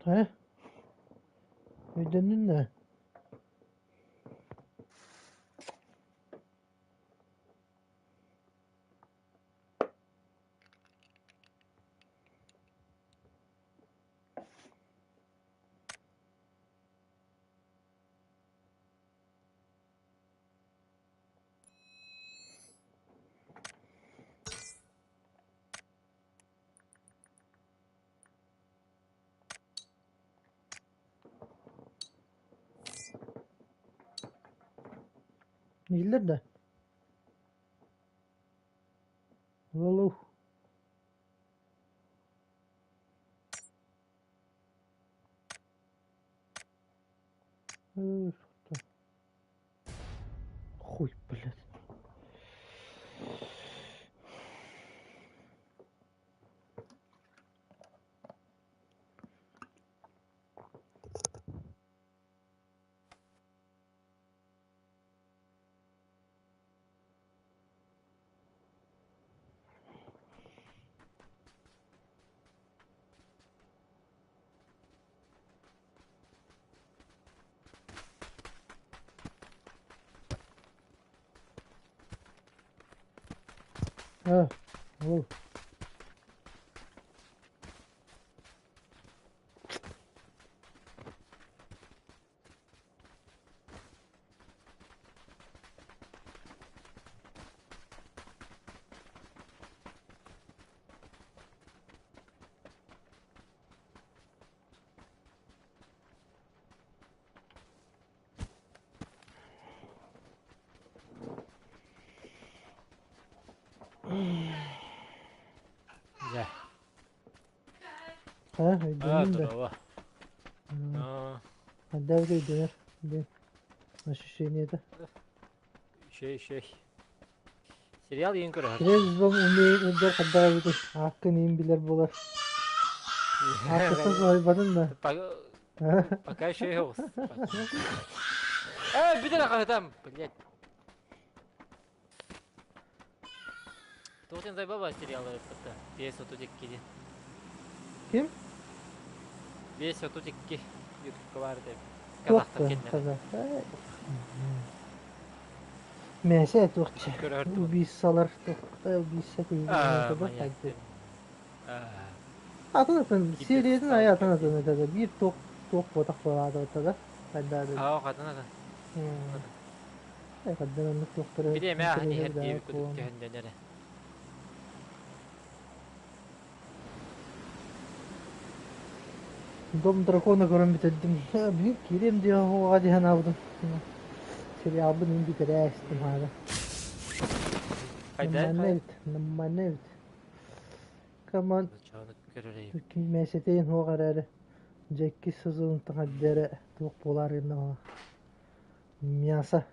He? Ödenin ne? İyiler de. Vallahi. Üf, Хуй, блядь. Ha, oğlum. Ya. Ha, ödenin Dur de. baba. Aa, Hadi evde döner. Ben nasıl şey neydi? şey. Serial yayın kırı. Biraz da umeyi öder kadar evde. Hakkın iyiyim bilir bular. Hakkısa soymadın da. Пока şey yok. Bir tane kahvetam. Блять. Toğutin zay baba serialı yaptı. PS32'di. Kim? PS32 YouTube'da vardı. Yok Kazak'tan da. kendine. Kazak. Mese Türkçe. Gördüm. Ubissalar. Ubissa kıyımına kadar. Manyak. Hadi. Aa, Atın atın. Gitti Seriyetin sağlık hayatın geldi. atın atada. Bir tok bodak var atada. Hadi hadi. O kadın da. Kadın anlık doktora. Bir de me hani her bir daha diye kuduk kovan. cehennemlere. Dom дракона görün bitirdim. Ya büyük gireyim diyor o hadi hani aldım. Seriabın indi krestim hala. Hayda. Namma nevt. Kaman Çağını görüreyim. Türk'ün meseteyin o kararı. Jackie sızın tahaddere tok polar yerine Miyasa.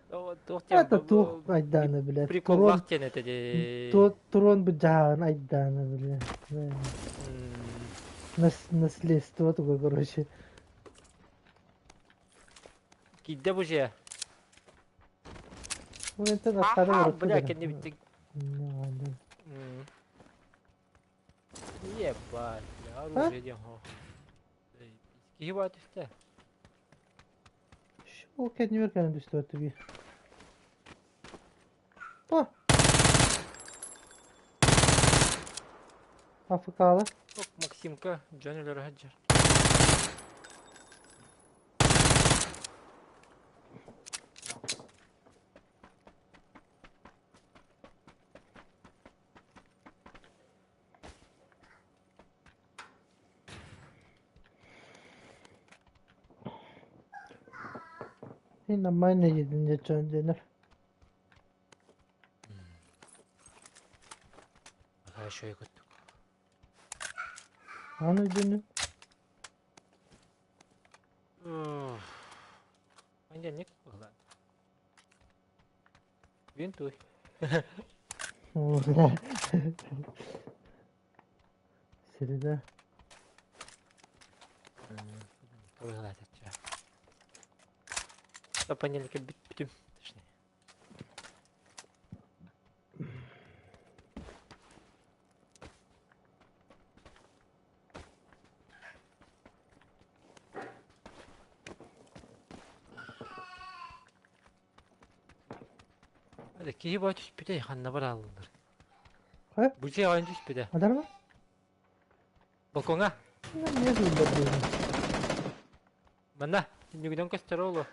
Hatta tok aydanı bile. Прикол вахт тяне dedi. Turon bu cahan aydanı bile. Nasıl istiyor tu görüşü. Gidde bu şey. Bu ente aşağıda var. Bırak kendi bittik. Ne oldu? İyi bak ya. Oraya diyorum ha. İyi var işte. O kendi yürürken düştü ötü bir. Oh. Afrikalı. Bak Maksimka Johnny'lere hacer. Yine mayne yedince çöndenir. Her şeyi kötü. Anı dünü. Hangi ne kadar? Vintuy. Siride. Oylar etçe. Kapanyalık bittim. Hadi kihi boy tüspüde hanna var alınır. Ha? Bu şey oyun tüspüde. Adar mı? Balkonga. Lan niye hırladın? Mana? Şimdi gidiyorum göster oğlu.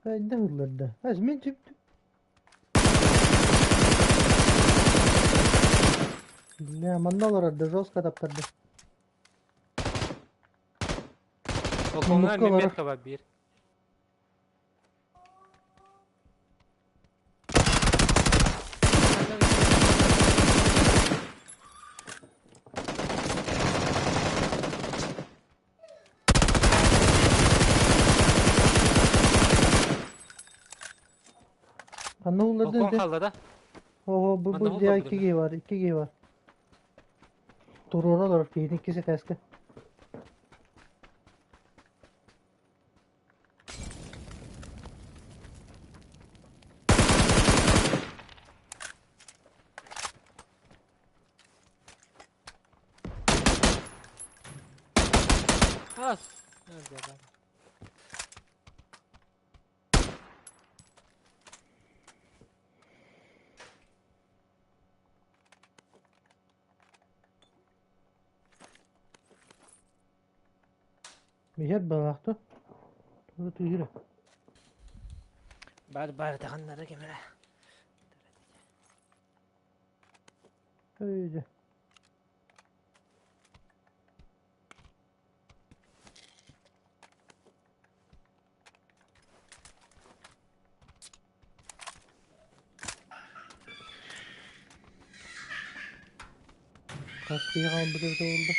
Ben de hırladı. Azmin çıktı. Ne amanda olur orada zos kadaptardı. Balkonga Mumlukka var. Mehmet var bir. Anne hırladı Balkon de. kaldı da. Oho Anne bu diğer hırladı 2G var. 2G var. Dur oralar. G'nin ikisi kaskı. As. Nerede adam? Bir yer baktı. Dur yürü. Bari takanları gemire. Öyle. Kaskıyı kaldırdı oldu.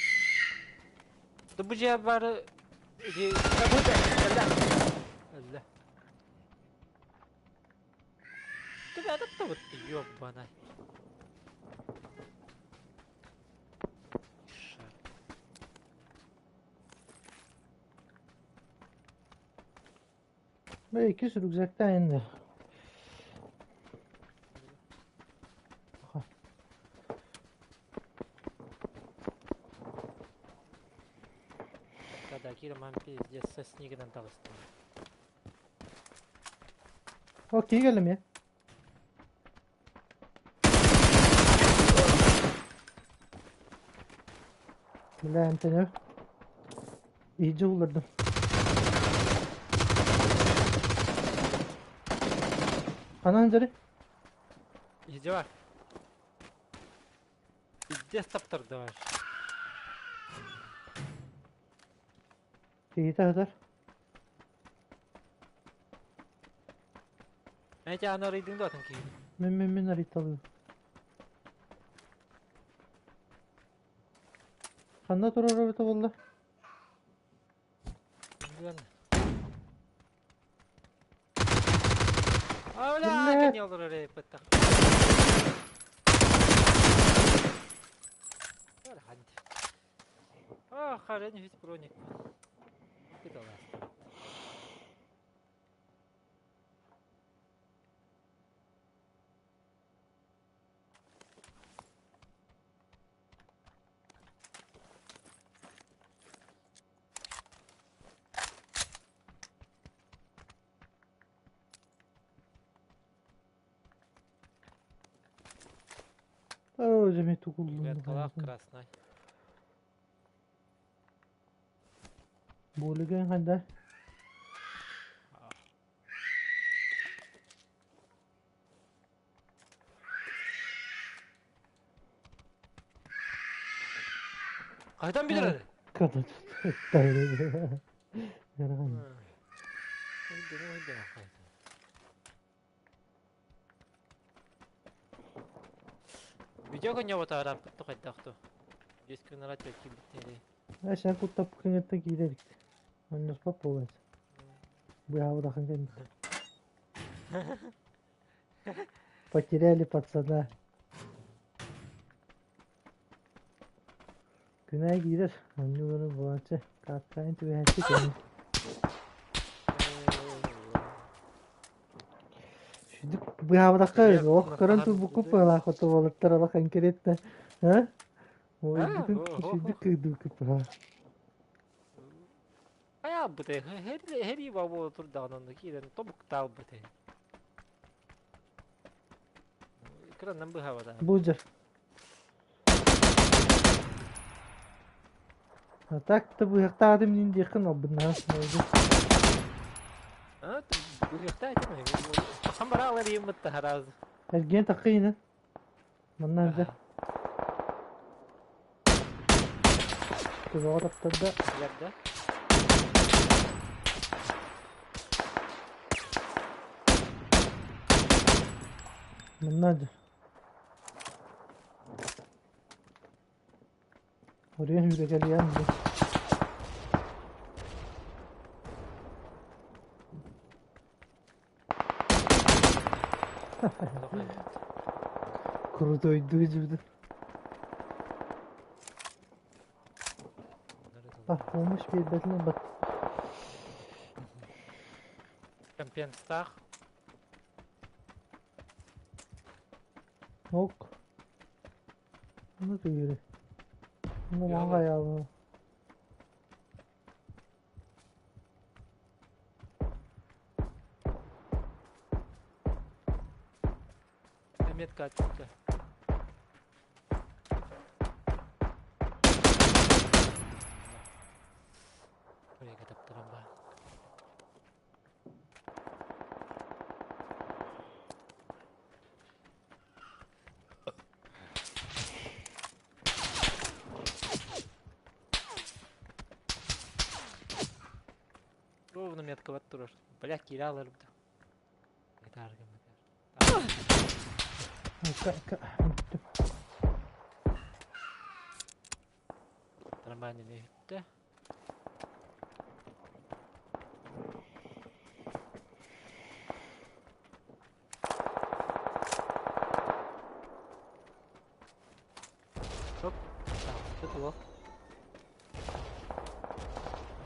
Bu cevap bari... Allah. Allah. Dur bir adam da vurdu. Yok bana. Böyle iki sürü uzaktan indi. Когда Кирман пиздец со снегом толстым. Okey geldim ya. Bilen seni. İyice vururdum. Anan üzeri. İyice var. Пиздец таптырды var. İyi de hazır. Nece ana reading da ki. Min haritalı. Kanda dur orada valla. Güven. Öyle Dinle. kan yollar oraya pıttak. Öyle hadi. Ah, haren hiç bronik. Bir de var. Öyle mi tukuldu? Ветлав красной. Boligen hadi. Kaydan bilir hadi. Kadın. Daire. Yarahan. Hadi. Video kan nyawa ta rap to kaydak to. Disk na rat ki biteri. Aşağı kutup kıymetli giderik. Annes papa var. Bu hava da kanka. Потеряли пацана. Güney gider. Anne bunu boğaça. Kalkayın tüve her şey benim. Şimdi bu havada kayıyor. Oh karantı bu kupa kutu balıklar ala kankerette. Ha? O bütün şimdi kıydı kupa. Aya bu de her baba otur da anındaki ilen topuk dal bu de. 그런 bu havada. Budur. Так-то bu yakta adım indi yakın o bundan sonra. Ha, bu yakta etme. Kan bara alayım mı taraz. Ergen takıyını. Bundan da. Kızı da. Yerde. Bundan da. Oraya yürü geliyor mu? Kuru doydu. Bak olmuş bir bedene bak. Kampion star. Yok. Bunu da yürü. Bunu manga ya bu. Метка attı. Buraya kadar ben. Ровно метка вот тураж. Блядь, киралар буда. Трамбайны не gitti. Hop. Tamam, kötü o.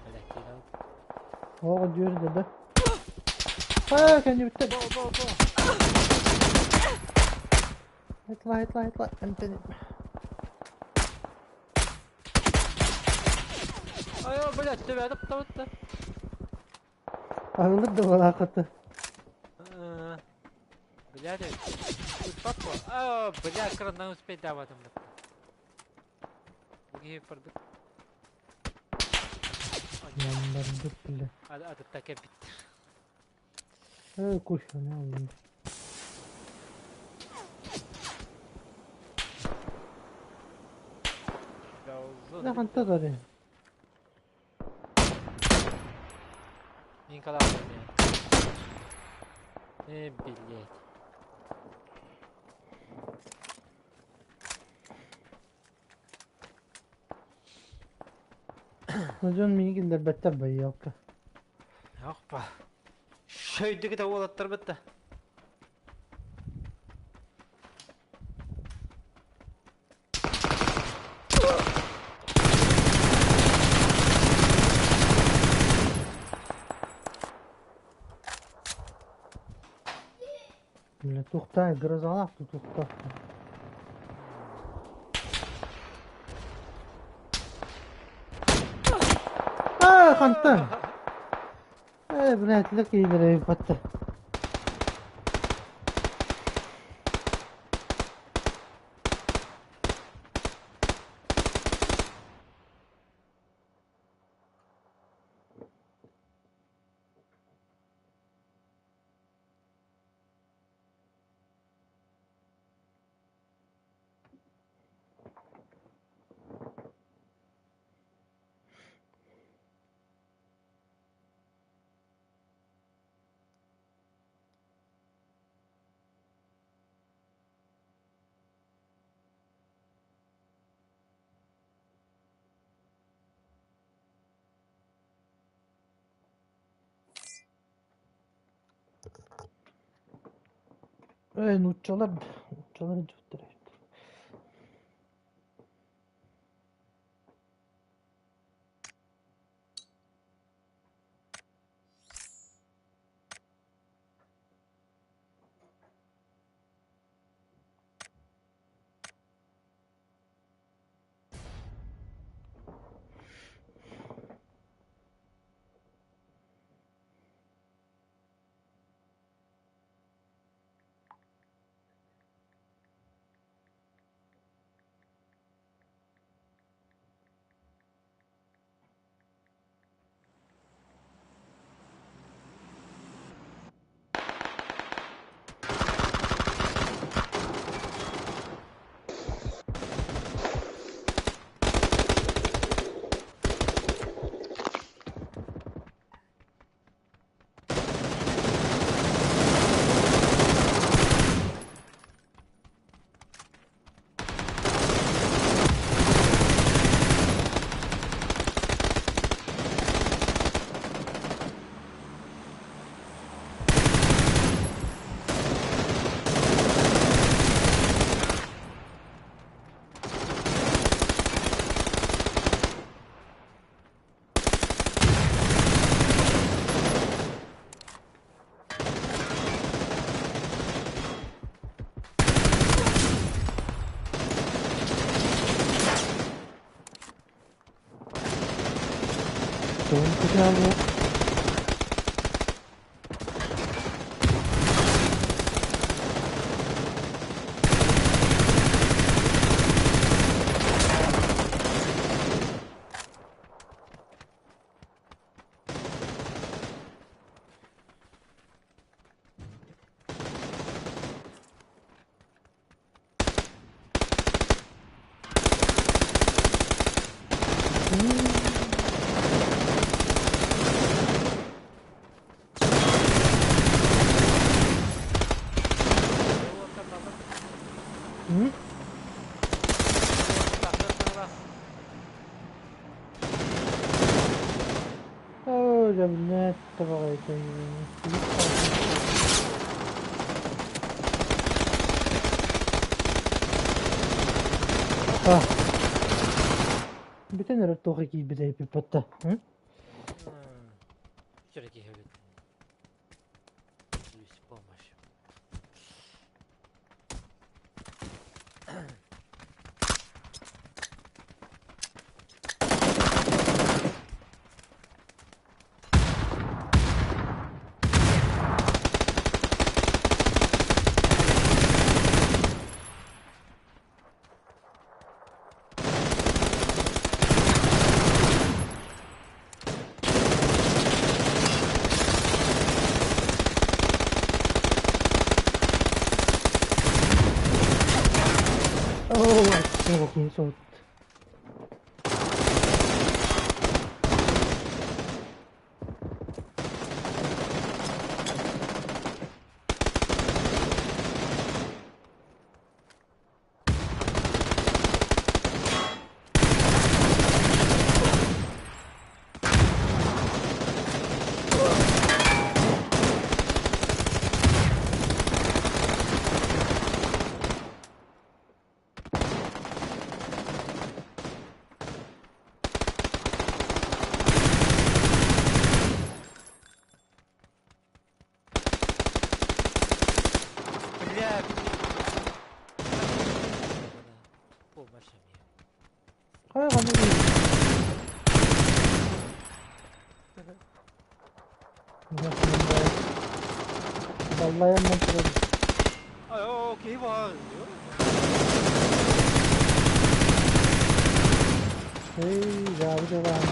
Блядь, кирал. O diyor dedi. Ha kendi bitti. Bo. Hitla. Anteni. Ayo, блядь, тебя это. Ağılır da bana hakikaten. Блядь, папа. А, блядь, кран не успеть давать ему. Гей продукт. Yanlarında bile. Hadi take bitti. Koş ne alayım. Ne hanta da ne? Min kadar ya. Ne bileyim. Hocam minigiller better bay yok. Yok be. Şöydeki de oğlatlar bitti. Millet to'xtang, grizalaqdi to'xtab. Qantan. Biletlik iyidir patta. Nuccalar gitti. 어떻게 하고. 응? 잡네. 들어가야 돼. 밑에 내려 또 거기 밑에 빗었다. 응? 저렇게 해야겠다. 싶어 마셔. 이거 김소. 가야 가는 게. Vallahi hemen duralım. 아유, 개발. Hey, ya bir de var.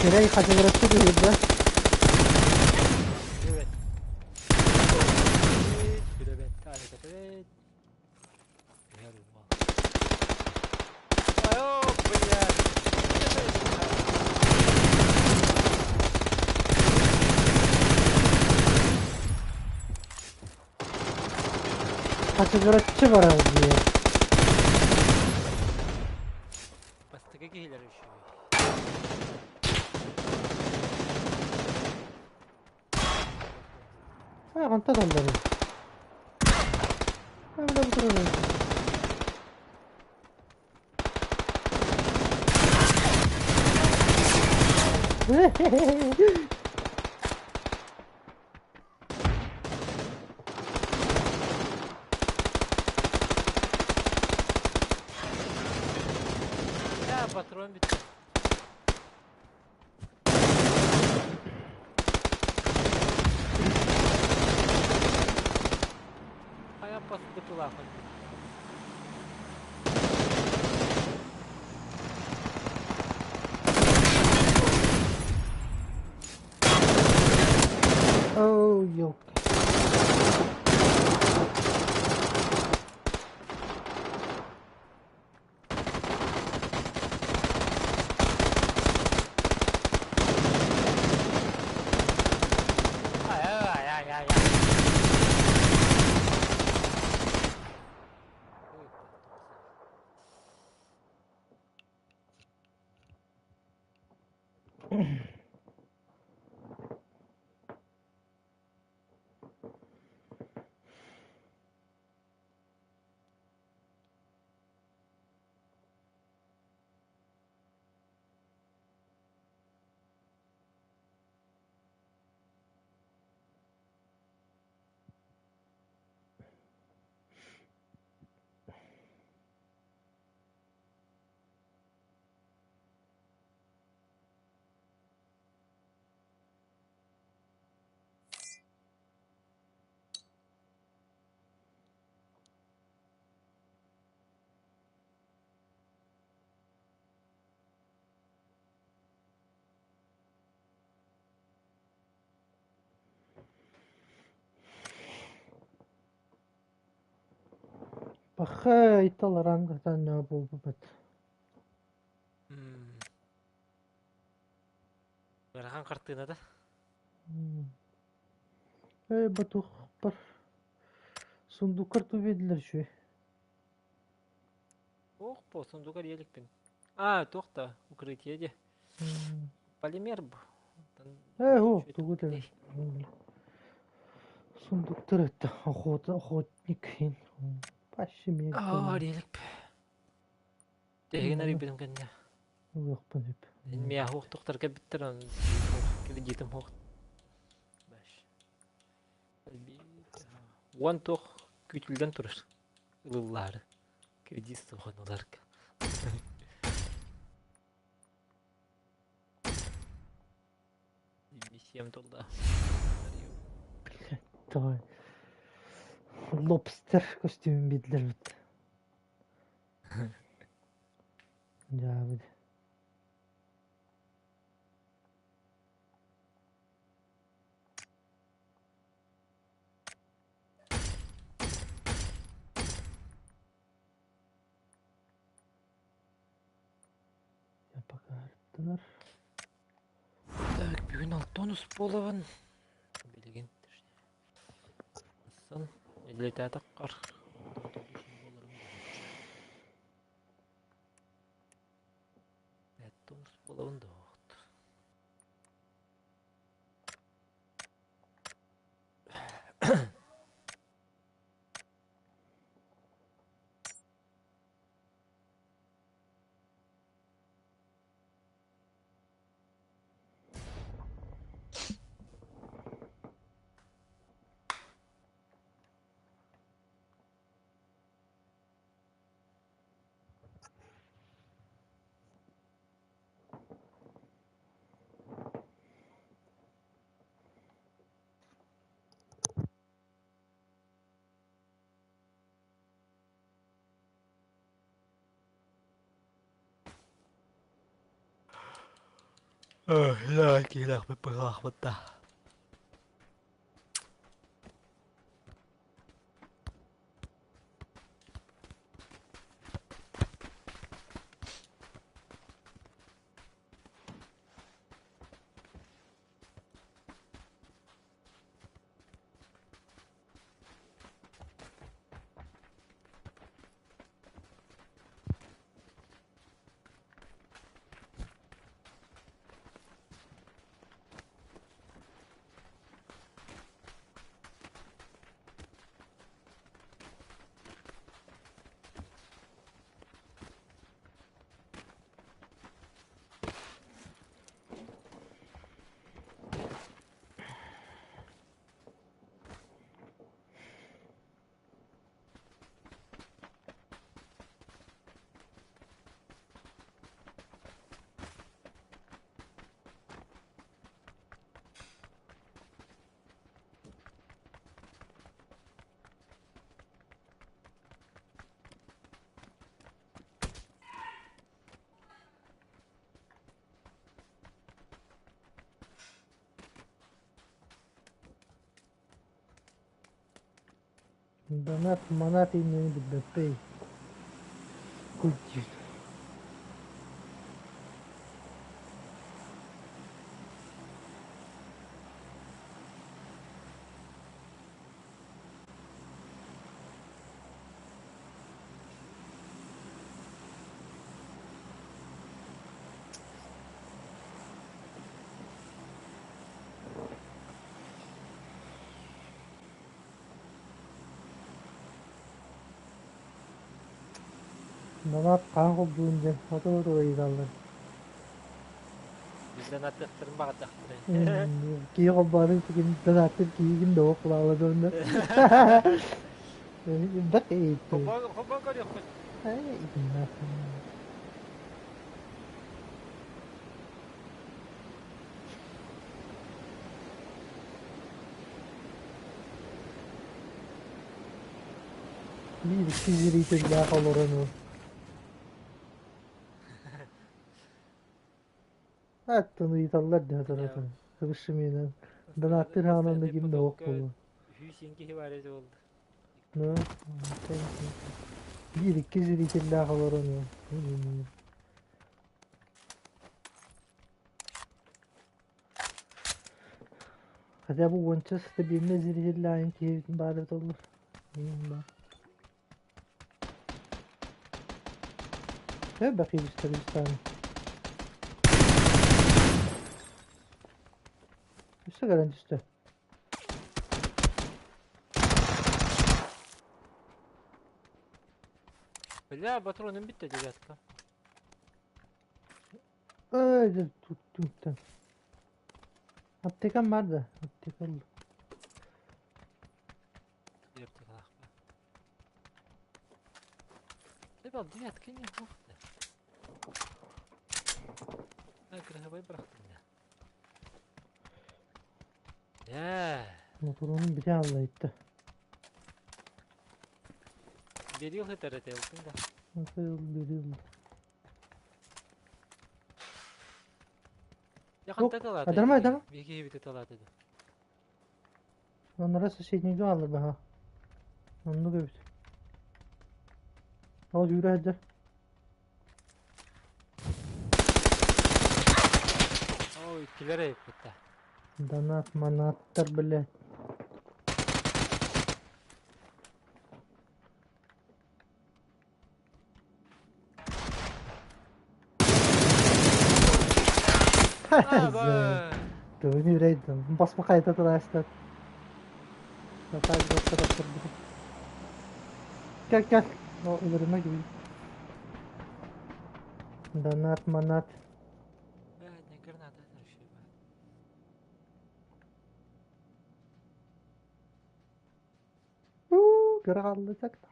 Nereye kaçırıp çıkıyordu? Evet. 그러면 따라가면 아유, 뭐야. Kaçırıp çıkıyordu diye. Basta que hilal şu. Anta dalları. Böyle bu durumda. Ya patron bitti. Hayat bastı kulağım. Oh, yok. Ay. Баха италаран гатан болбут. Барахан картына да. Батух бар. Сундукар тубедилер şu. Ох, по сундукар еликпин. А, тохта, укрытие де. Полимер бу. О, тугутер. Сундуктар это охотник хин. Паши мен. А, елик. Деген ари бирим кенне. Yok panıp. Эн мия хук тохтар кебиттер он. Кредитим хук. Баш. Вон тох күтүлгөн турur. Ылылары. Кредит согон оларга. Бисем толда. Давай. Lobster kostümü bildiler bit. Ya bir. Yapakar. Так, бүгүн 6 тонус болобун. Билгентир. Сон, элете атаккар. 5 тонус болобун да. لا كيلاق ببغاخ بطا Donat manat ini di BP. Kucing. Donat kanko bunca foto idalar. Bizden atlattırın bak atlattırın. Kiyo ko bari pikin donatir kiyin do kulala donda. Bak itu. Hopon kar yok. Ay ina. Bir sivri tezgah olurum. Hatta idalar da tarafı. Kıvışımıyla. Donatir hanımda kim de ok bulu. Hüseyin'ki hivaresi oldu. Ne? Bir iki zil daha var onu. Hadi bu Winchester'da birine zil aynı ki ibaret olur. Bilmiyorum ben. Ya bakayım işte bir tane. Üste garanti üstte. Bля, патроны bitti девятка. Öyle tuttum sen. Aptekan vardı. Aptekan. Девятка лахпа. Ребят, девятка не хохта. Аграхавай bıraktım ya. Ya. Motorunun biri Allah etti. Bir yıl yeter etelsin da. Nasıl yol bir yıl. Yakında taladı. adamı, adamı. Bir iki bir taladı. Onlara şey ne alır be ha. Onu göbüt. Al yürü hadi. Oo ikilere yapıtta. Danat manattır bile. Aba. Dövünü yüreğdim. Basma kayıt arkadaşlar. Hadi arkadaşlar. Gel gel. O ilerime gibi. Danat manat. Ne granada her şey var. Göre kalacak da.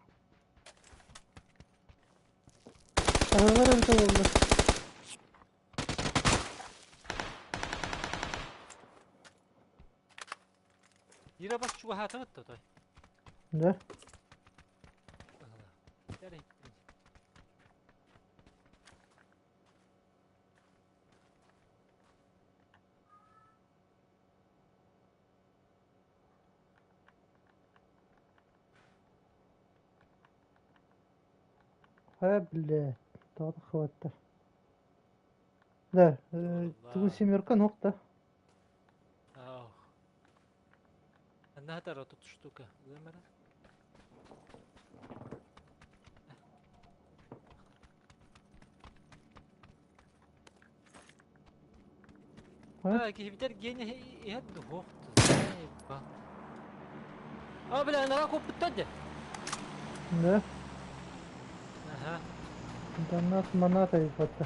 Aralar öyle oldu. Yine bak şu hayatı mıttı toy. Ne? Nereye gittin? Ha bile. Daha da kıvattı. Da. Tugul semyorka nokta. Oh. Anahtar tutuştuk. Zemere. Ha? كيف تلقيني يهد وقت بلا انا راكب بالتد Ne? اها Danat manat ayıpattı.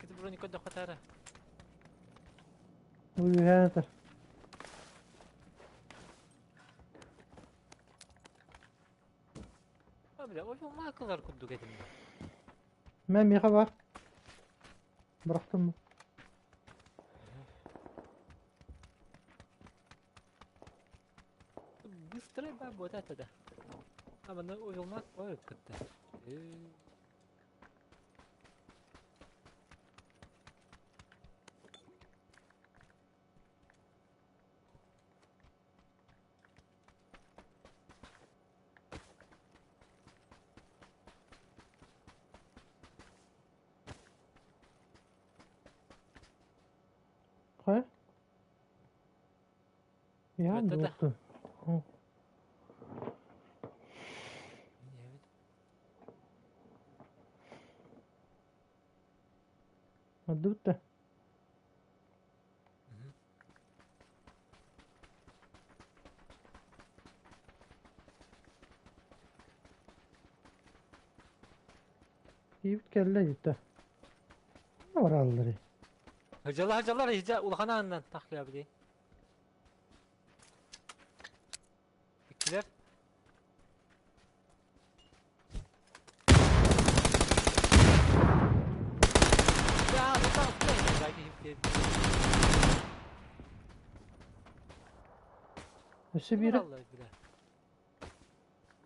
كتب روني كود خطاره Uyu hadi. بلا وشو ما كثر كدو قدم Mem yaka var. Bıraktım mı? بستري بقى بوتاتا ده اما انا ويل ما كويس كنت Ha? Ya Öte de. dostum. Ha. Hadi bitti. İyi bir kelle gitti. Ne var alları? هجلا هجلا هجا والخنا عندنا تحكي بدي كلير يا بطل Öse biri. والله بالله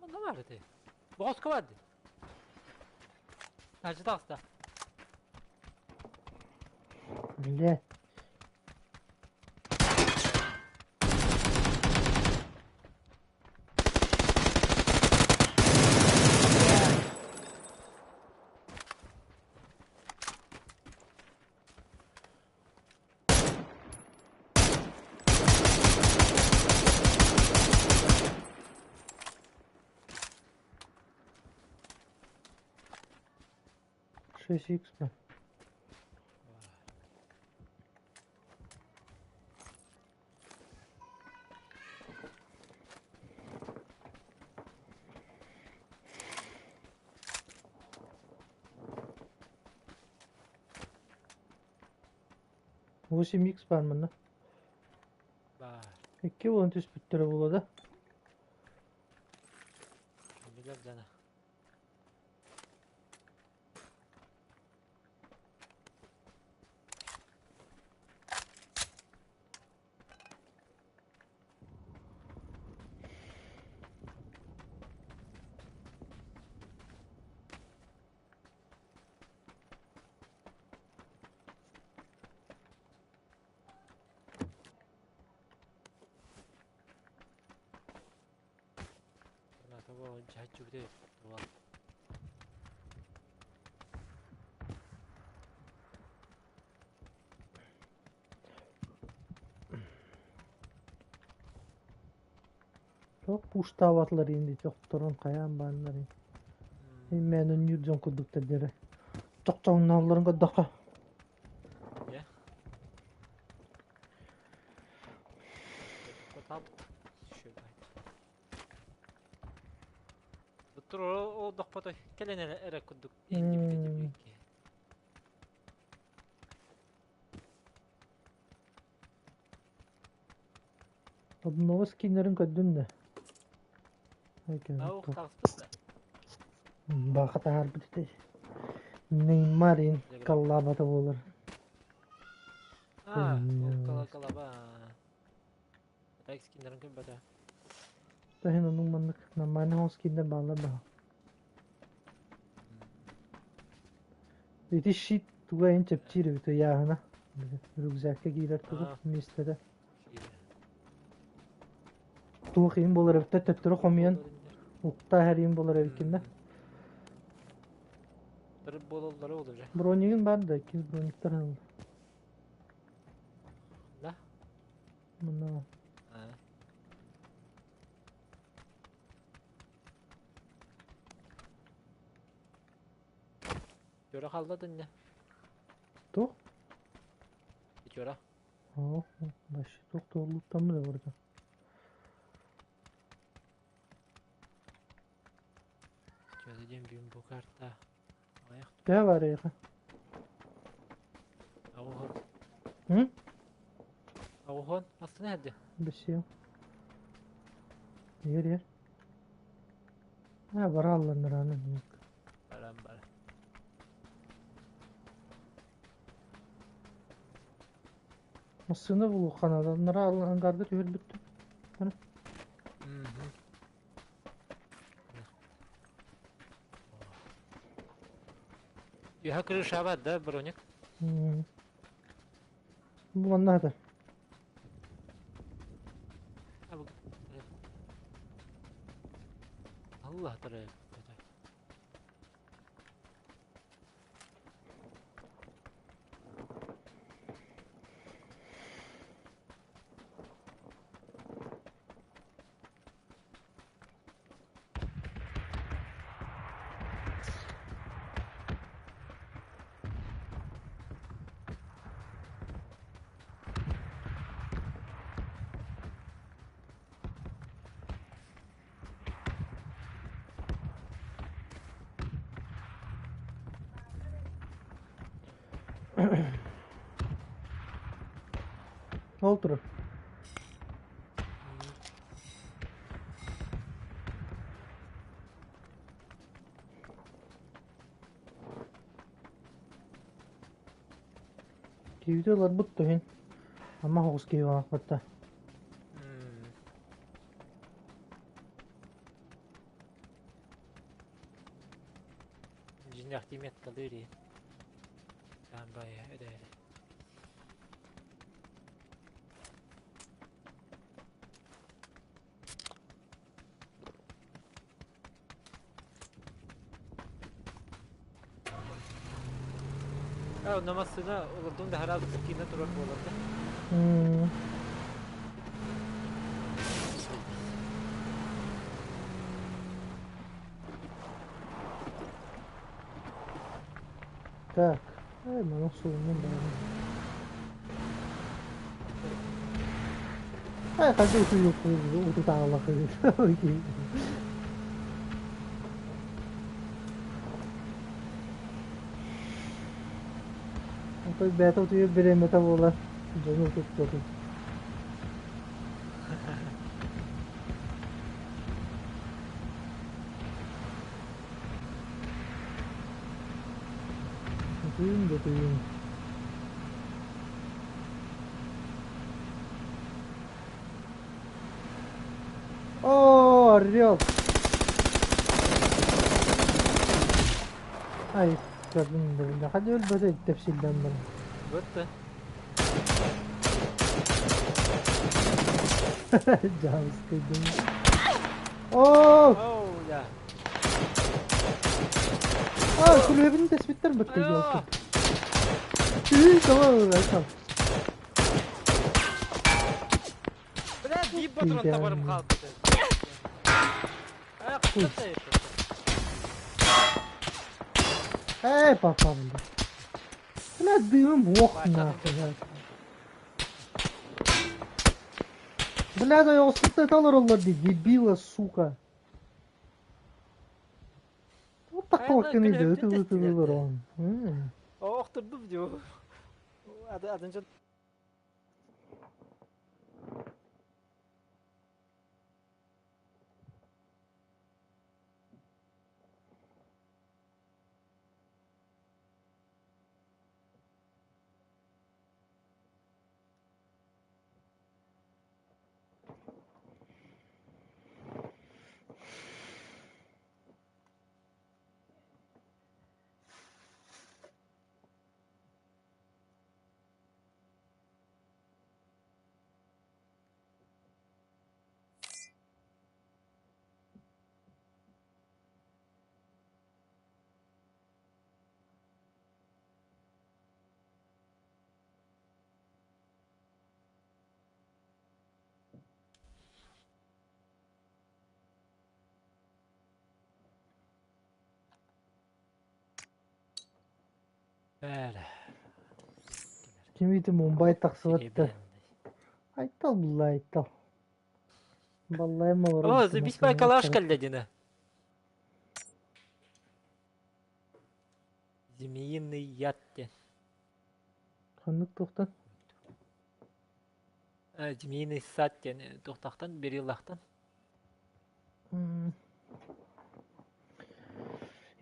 والله ما عرفت بغوص كواد هاجي تاستا Bile. 6x ben. Bu 20x var mı? Var. 2 volun tüspüttürü buladı. Bilir dene. 저거 저쪽에 와. Çok puştavatlar indi. Çok turun kayan banları. Hemen yüzden kudukta dere. Çok çok nallarınga daka. 예? 다 쉬어봐. 또 오 덕보다 켈레네 에라 그득 인디비데 이게. Nova skinlerin kadın ne? 아우 가스다. Bakat harbi de. Neymar'in kallabata olur. 아, kalaba. Skinlerin kim bada? Tahin onun manlık. Namane o skinler bağlar daha. Beti shit tuğa en çepçiri bito yağına. Rüzgarka girer tuğu mistede. Tuğu kıyım bolar evde töttürü komiyan. Ukta her yim bolar evkinde. Darı bolları olur ya. Broningin var da 2 bronikler aldı. Ne? Bunda var. Göre kalmadın ya. Tok? Hiç göre. Oo, başı tok doğruluktan mı da burada? Çözeceğim bu kartta. Ayak. Ne var ya? Avuhon. Hı? Avuhon. Aslında nerede? Bir şey yok. Yer. Ha, var Allah'ın anı. Baran. Aslında bu kanallara Allah'ın gardı tüyül bitti. Hani? Ya krışa var da bronik. Bu bana hadi. Allah tarafı. Otur. Videolar buttu hin. Ama hoş gibi var hatta. Jin yaktimet kalır ya. Tamam bayağı öyle. Ya namasına olurduğunda herhalde skine durak olurdu. Так. Ай, мана суунун баары. Ай, кандай уту тагылак. Отой бәті утуя беремета бола. Жаны утуп. Утуйын. О, орёт. Ай, kadın da. Hadi öl böyle tefsilden bana. Bitti. Canı sıkıydım. Oh! Oh ya. Aa, kulübünün tespitler mi bitti? Ayo. Tamam, tamam. Bırak bir patron tabarım kalktı. Ayak kısa yapıyor. Hey papam. Buna dığım yok ne yapacak? Бля, да я успел толерировал, дебила, сука. Вот такого ты не делаешь, ты выбрал. Оқтырдым диyor. Adınca böyle. Kimiydi Mumbai taksıvattı. Aytal bulla aytal. Vallahi mi var? О, забить Байкалашка ледина. Змеиный яд. Kanlık toktan. Змеиный сад yani tohtaqtan bir yıllaqtan.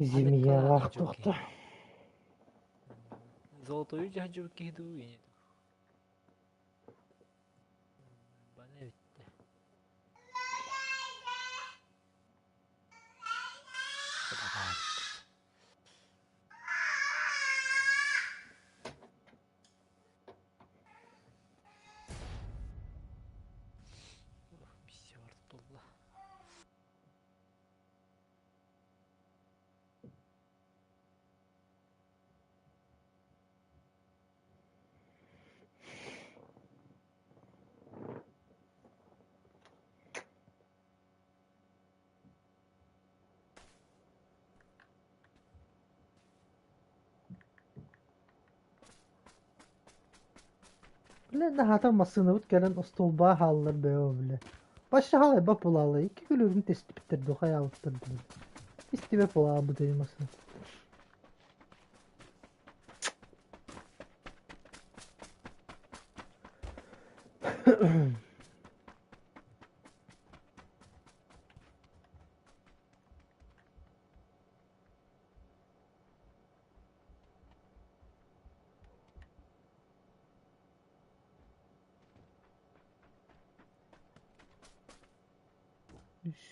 Зимия лах токта. Золотую жахжу киду yani. Bana bitti. Bismillah. Bile ne hata masını ut gelen ostolba hallar be o bile. Başta halay bap olalı. İki gülürün tespit ettirdi. Hayal ettirdi. İstibep olalı bu deymasını.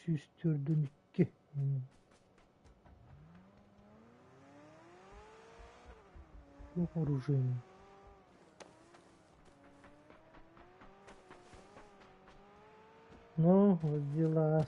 Süstürdün iki. Yok оружие. Ну, родилась.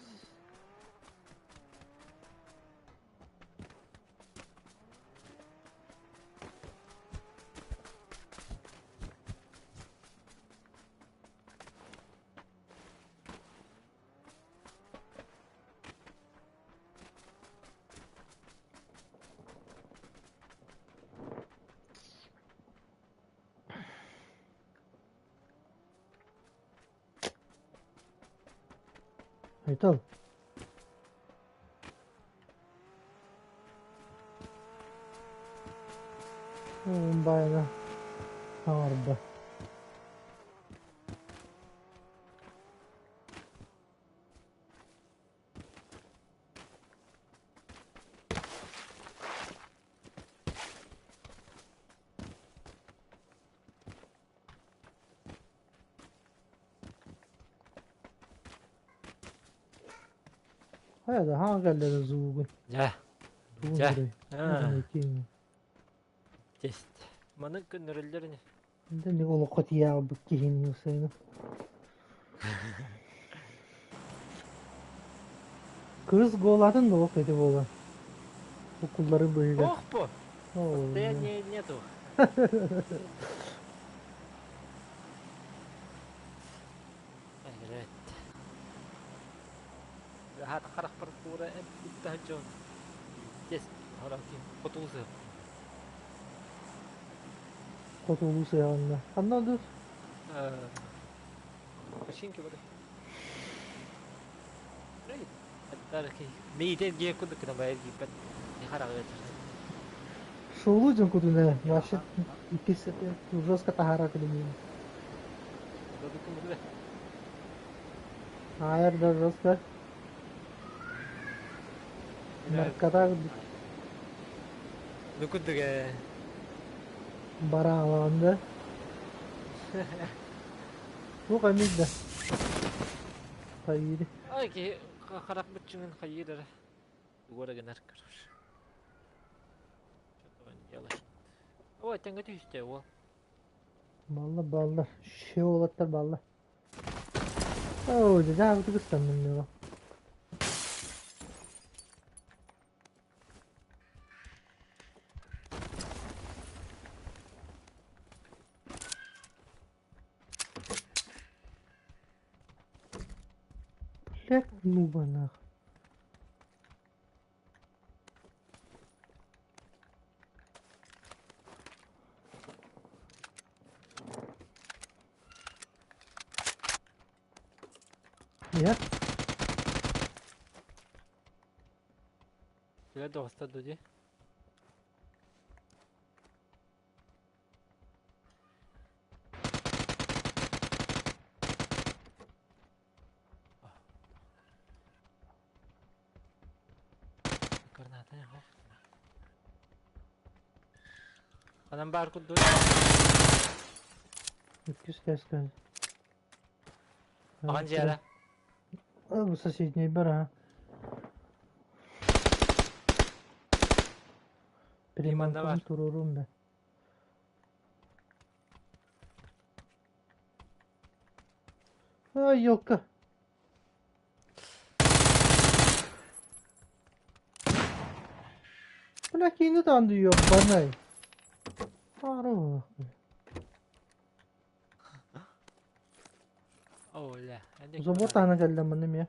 Aytal. Bayana. Harba. Haya da hangarlara zugun. Ja. Tuğun Ja. burayı. Ha. Nereye ekeyim? Тест. Маны көннөрөллөрүн. Ben de kolu kötü ya bu kihin yusayını. Kız goladın da o kötü olan. Okulları böyle. Ох по. Oo. Постояннее нету. Evet. Rahat karak perpura bitta jon. Yes. Orang kim fotosu. Kötü olursa yanında. Anladın? Машинки были. Тарки. Мейден ге кудук на байги бат. Не харагы. Şoğlu can kötü ne? Yaşı ikisi uzas katahara kılıyor. Кудук мурле. Hayır da rasta. Merkada Ну кудук. bara alanda. Bu kamil de. Hayır. Ай ки харак бутчуңун хайыдыр. Угора генер кырыш. Что-то не делай. Ой, тенге düştü o. Balla balla. Şey olatlar balla. Oo, dedi abi kız sandım ne o. Lek nu bana. Ya. Тебе доста дуди. Granata ya. Anam bar kudu. Öküz kesken. Hangi yere? Bu соседний бара. Limanda var. Dururum ben. Ay yok. Bırak yeni diyor bana. Aro. Oh la. Zobor tane geldi benim ya.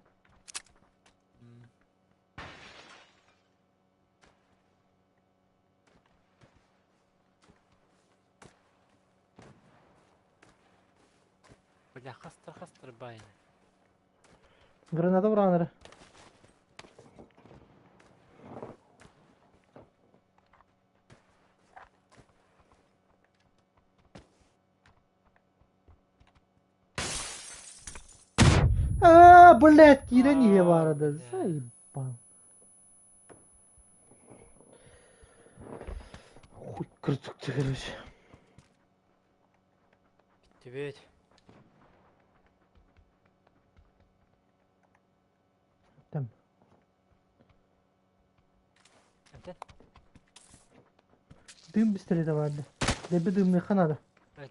Бля, хастар байна. Granada vuranları. Блядь, ирония vardı. Бля. Заебал. Хуй кыртыкты, короче. Bitti ведь. Tamam. Enten? Düm pistoleti vardı. Debi dümlü kanadı.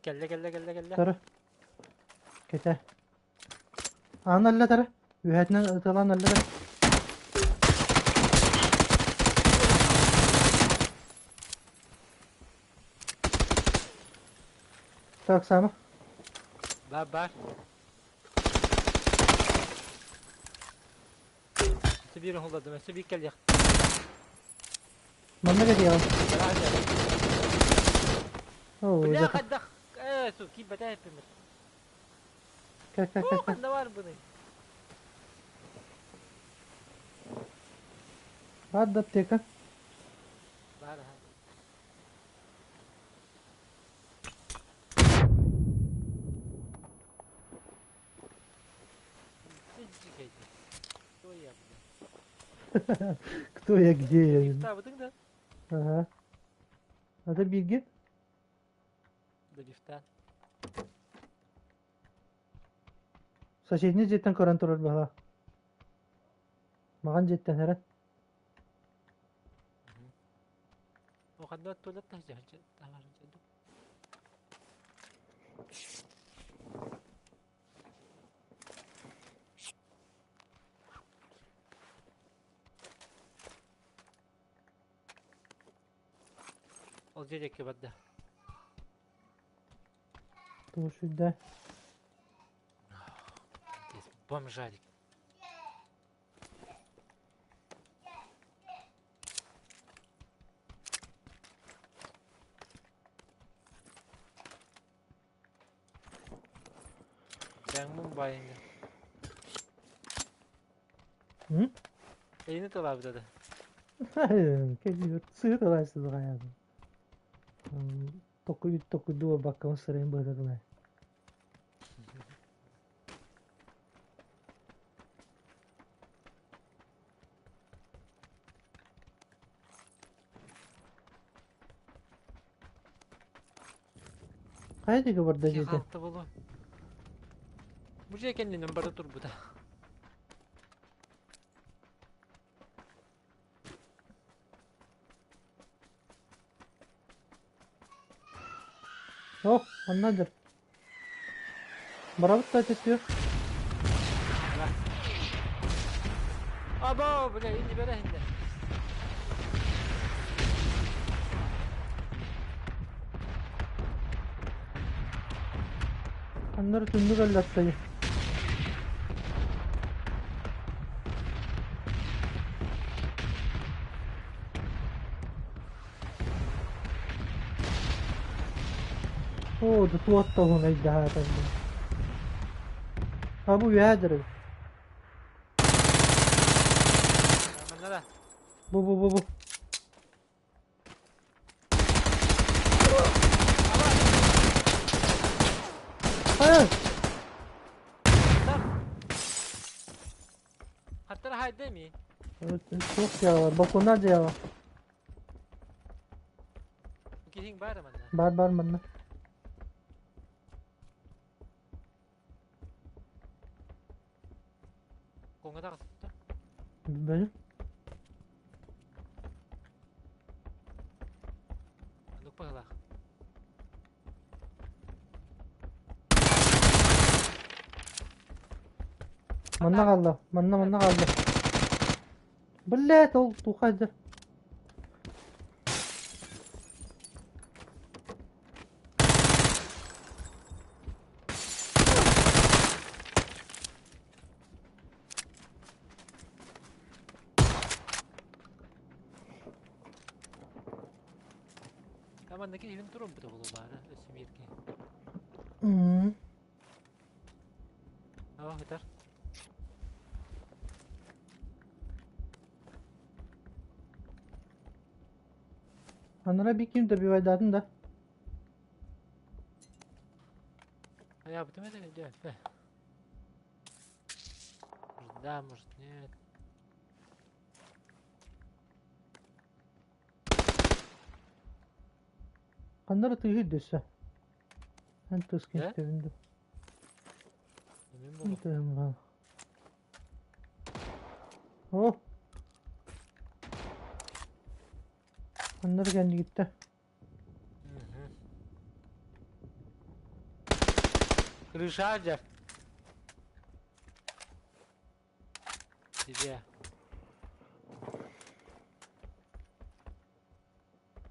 Gelle. Tara. Kete. Analla tara. Ühetine atılan alla tara. Tak sama. Bar. Сибирь холдадым. Сибирь келдик. Manda gidiyor. Oo, Бля, zaten. хаддах. Суки, бадай пимер. Kalk. О, канда var bunu. Var da aптека. Var ha. Sıcık eydi. Doğru yaptı. Кто я, где я? Lifta bıdın da. Ага. Ата Билгин? Da lifta. Соседний жеттен көрөн турар баха. Маған жеттен herен. O kadar tuvalet taşı harcadı. Olacak ki badda. Тушуйда. Бомжарик. Ben Mumbai'nde. Hı? Elini dolar dedi. Кегиyor. Сыыр алайсыз гаяды. Току дуа баккан сырайын быдырлай. Haydi burada Ki jeti. halkta bulu. Bu şey kendinin barı dur bu da. Oh, anladır. Bravo da tutuyor. Abo bu ne indi böyle indi. Anları tündür ellettayı. Oh, da tuvatta hona ejderha. Ha bu yadır. Aman nara. Bu. Hayır. Hatta. Hatta haydi mi? Evet, çok yağ var. Bak onlarca yağ var. Bu kiting var mı? Bar bana. Konga da kasıttı. Benim. Anduk bakala. Manna kaldı. Manna kaldı. Billet ol tuhacı. Amandaki evin durum bu da bulu bari. Resim yetki. Hmm. Oh yeter. Anlara bir kim de bir vaydatın da. Ya bu demedi mi diyor. Да, может нет. Anlara tüyü düşse. Ben tüskin Ne? istevindim. Emin bolu. Tamam lan. Oh. Anlara kendi gitti. Крыша Тебе.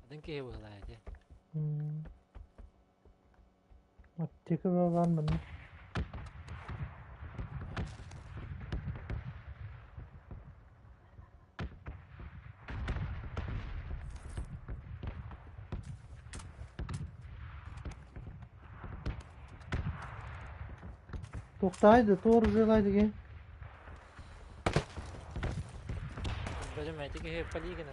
Adın ki bu halaydı. Hmm. Apteka var mı? Toktaydı, doğru jelaydı ki. Böyle Nagmeti ki hep paligid na.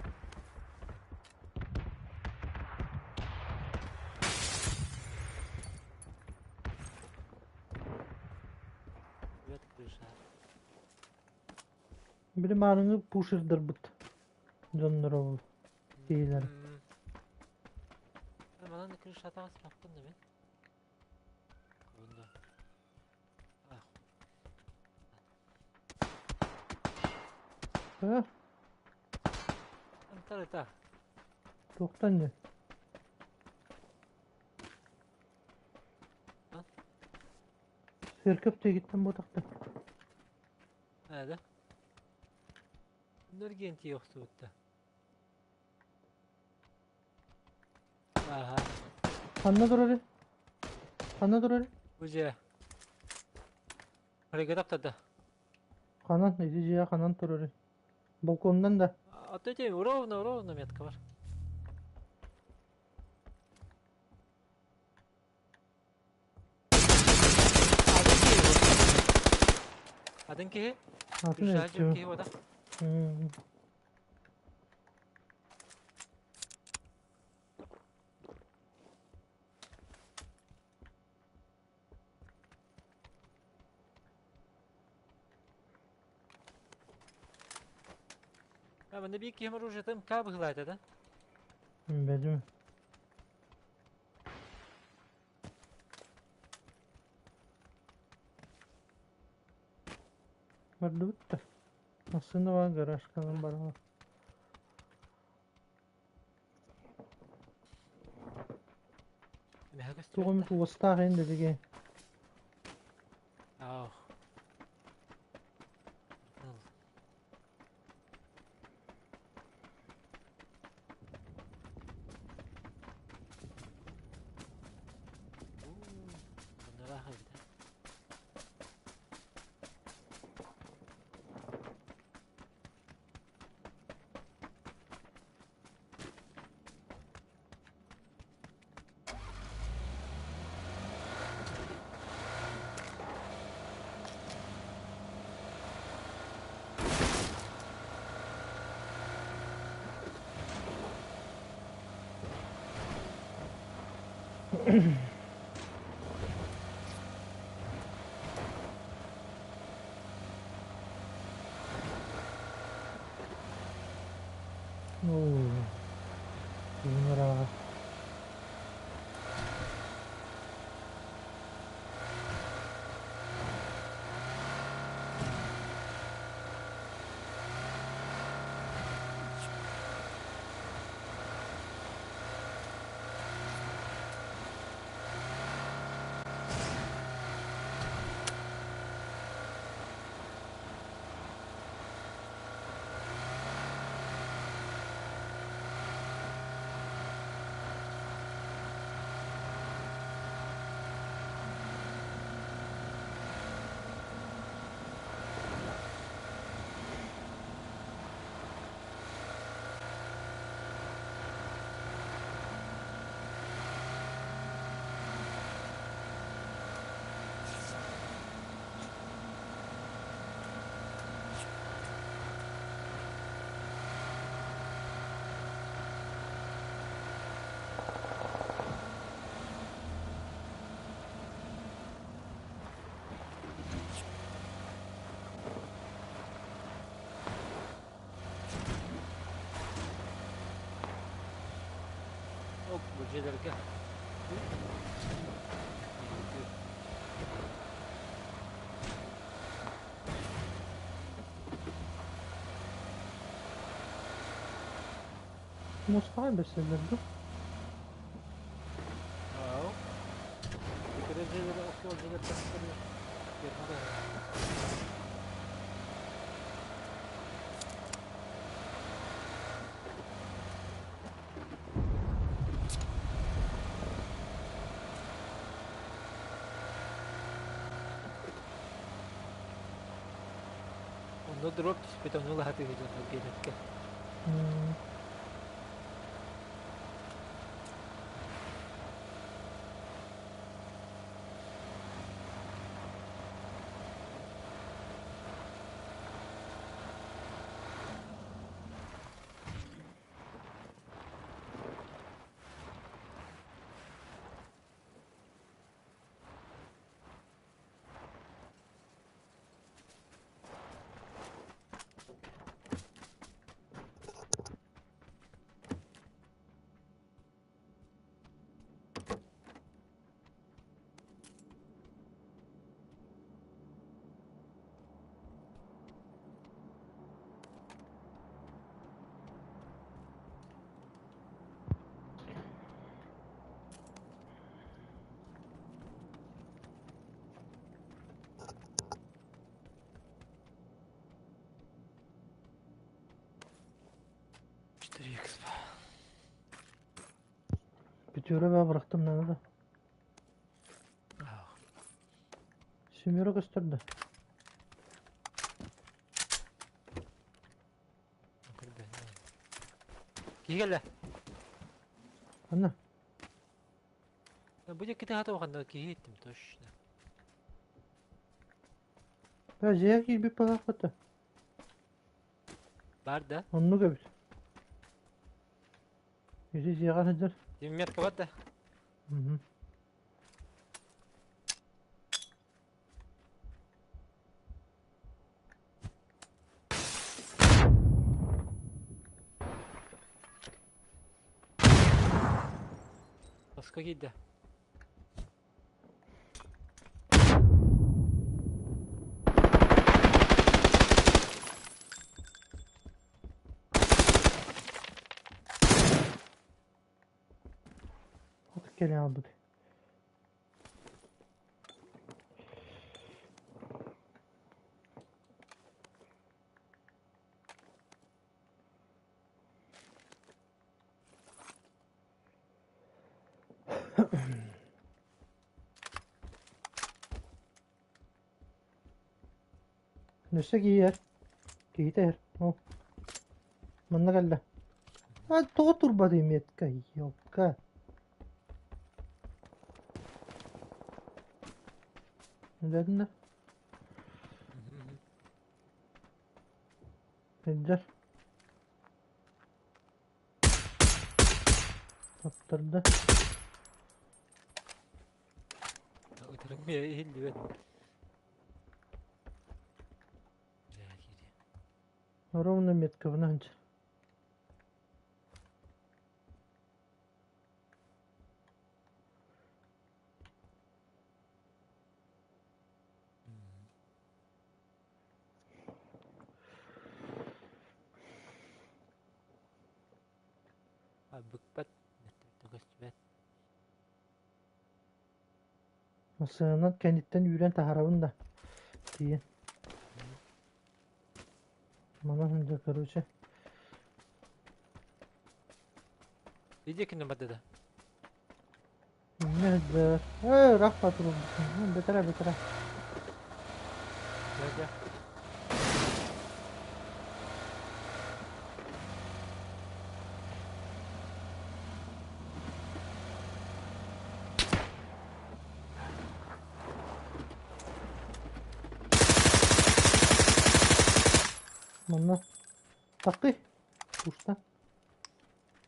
Evet kırışa. Biri manını puşurdur but. Canları ol. İyiler. Bana da kırış hata sıkıntı ne ben? Bunda. Ah. Ha? Antar eta. Toktan ne? Ha? Serköpte gittim bu takta. Nerede? Bunlar genti yoktu burada. Aha. Anna dur hadi. Anna dur hadi. Uca. Hareket yaptı. Kanan izleyiciye kanan dur hadi. Balkondan da. Atlayacağım. Ровно метка var. Adın ki? Nasıl Güzelce ne ki o da. Hmm. Ha ben de bir iki hamur uçadım. Kabı hılaydı da. Benim. Vardı bitti. Aslında var garaj kalan bana var. Ne hagas Tuğum türlü. bu ustahen dedi ki. Ah. Bunlar ahı bir de. Oo. Bunlar ağa. Ok bu şeyler ki. Mustafa beslenirdi. Ah. Bir kere şeyleri ok yolcular takılıyor. Yerinde. Onda drop düşüp onu lahat edeceğim. Gerekli. Hmm. 3x. Bütüre ben bıraktım lan da. Simyora gösterdi. Gel la. Anne. Bu kita hata wakanda gittim toş. Ben Zeyek gibi bir palak batı. Barda. Onu göbüt. Yüzü Zeyek nedir? Dimmet kapattı. Hı hı. Başka gitti. Atık gel ya bu. Neyse giyer. Giy der. O. Manna geldi. Ha to turba diyeyim yetka. Yok ha. Ne dedin de? Pencere. Attırdı. Utanık bir hilli ben. Ровно метка в ночь. Bıkbat. Göstermek. Masığından kenditten yürüyen taharabın da. Diye. Bana hınca karıcı. Diyecek ki ne badada. Ne der? Rak patron. Betere betere. Nerede? Bana. Takı. Usta.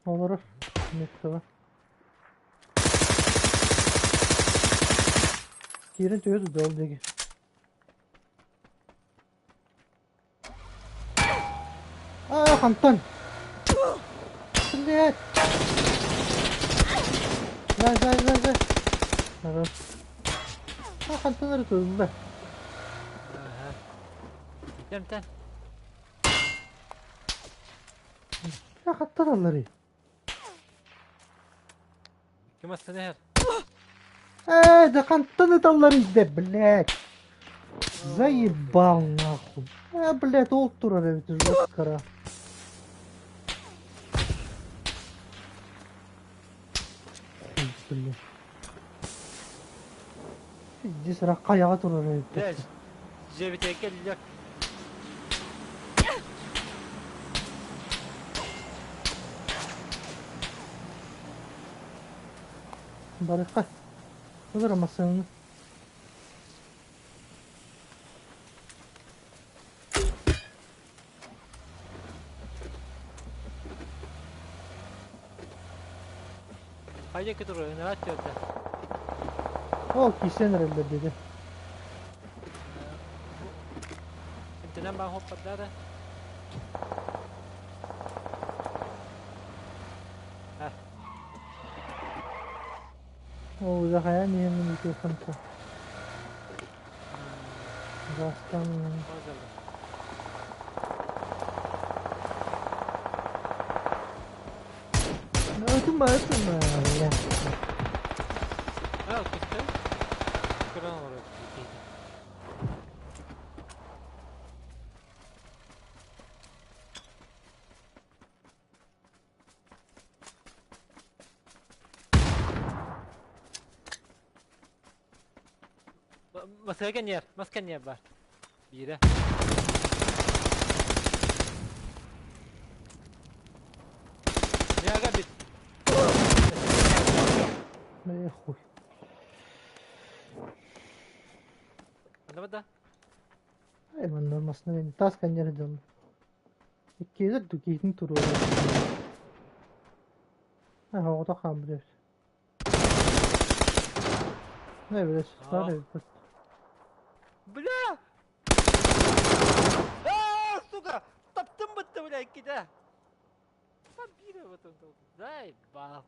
Olur. Metka var. Kirin tüyüdü de oldu ki. Kanton. Şimdi. Ver. Evet. Kantonları tutuldu. Aha. Sen. Ya kantonları. Kim aslında her? Да кантоны доллары, блядь. Заебал нахуй. Блядь, олтура это жесткара. Блядь. Здесь ракая тура Biraz это. cebite gel. Барыка. Вырамасың. Haydi ki duruyor. Ne atıyor da? О, кисен herhalde dedi. İmtinan ben hoplatlar da. Heh. О, захая не мне телефонка. Застан. Bozuldu. Ötüm. Ya. Ha kıstı. Kıran oraya. Masken yer var. Biri. Ne aga bit. Ne koy. Anlamadı. Hayvanlar masasına beni. Tas kancarı canım. İkiye de giydim turu. Ha o da kan biliyorsun. Ne böyle çıkar Ah. ya. Bля! Сука! Таптым бытты, бля, кида. Побили в этом толку. Заебал.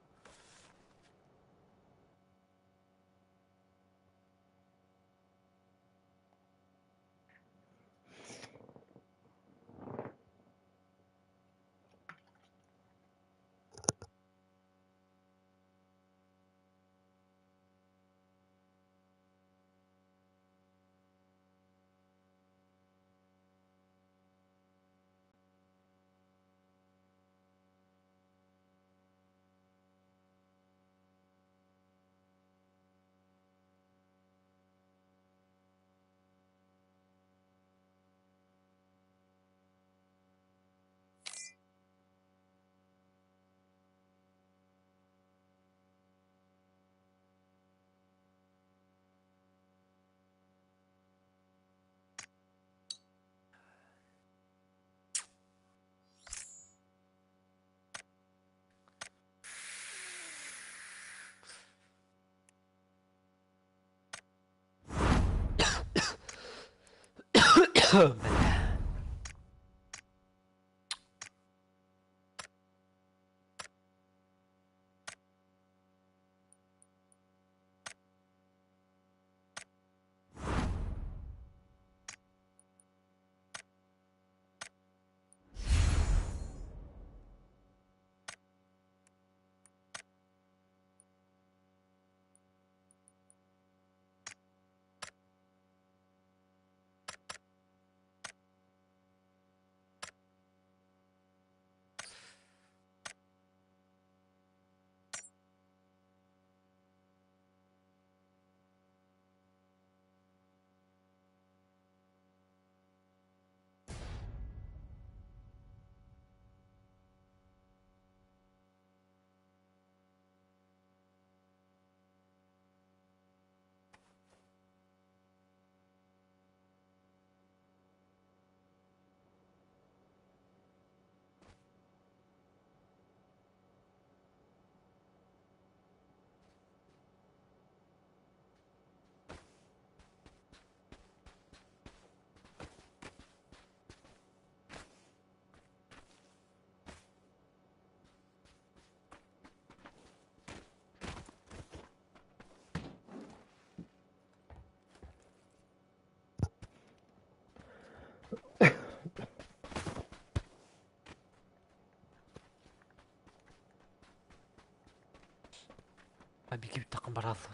Abi gibi takım barası.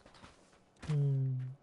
Hmm.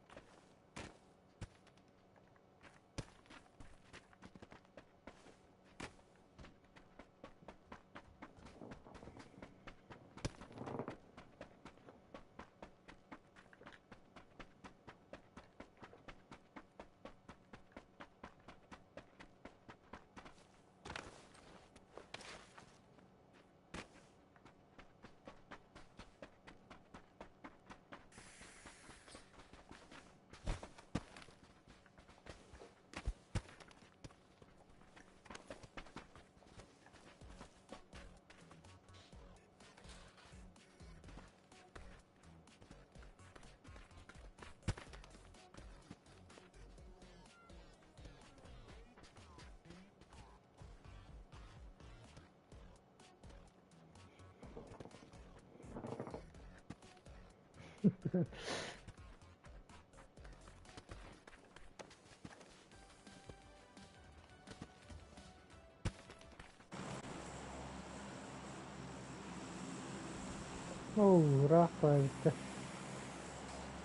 Oo, rahat bayağı bitti.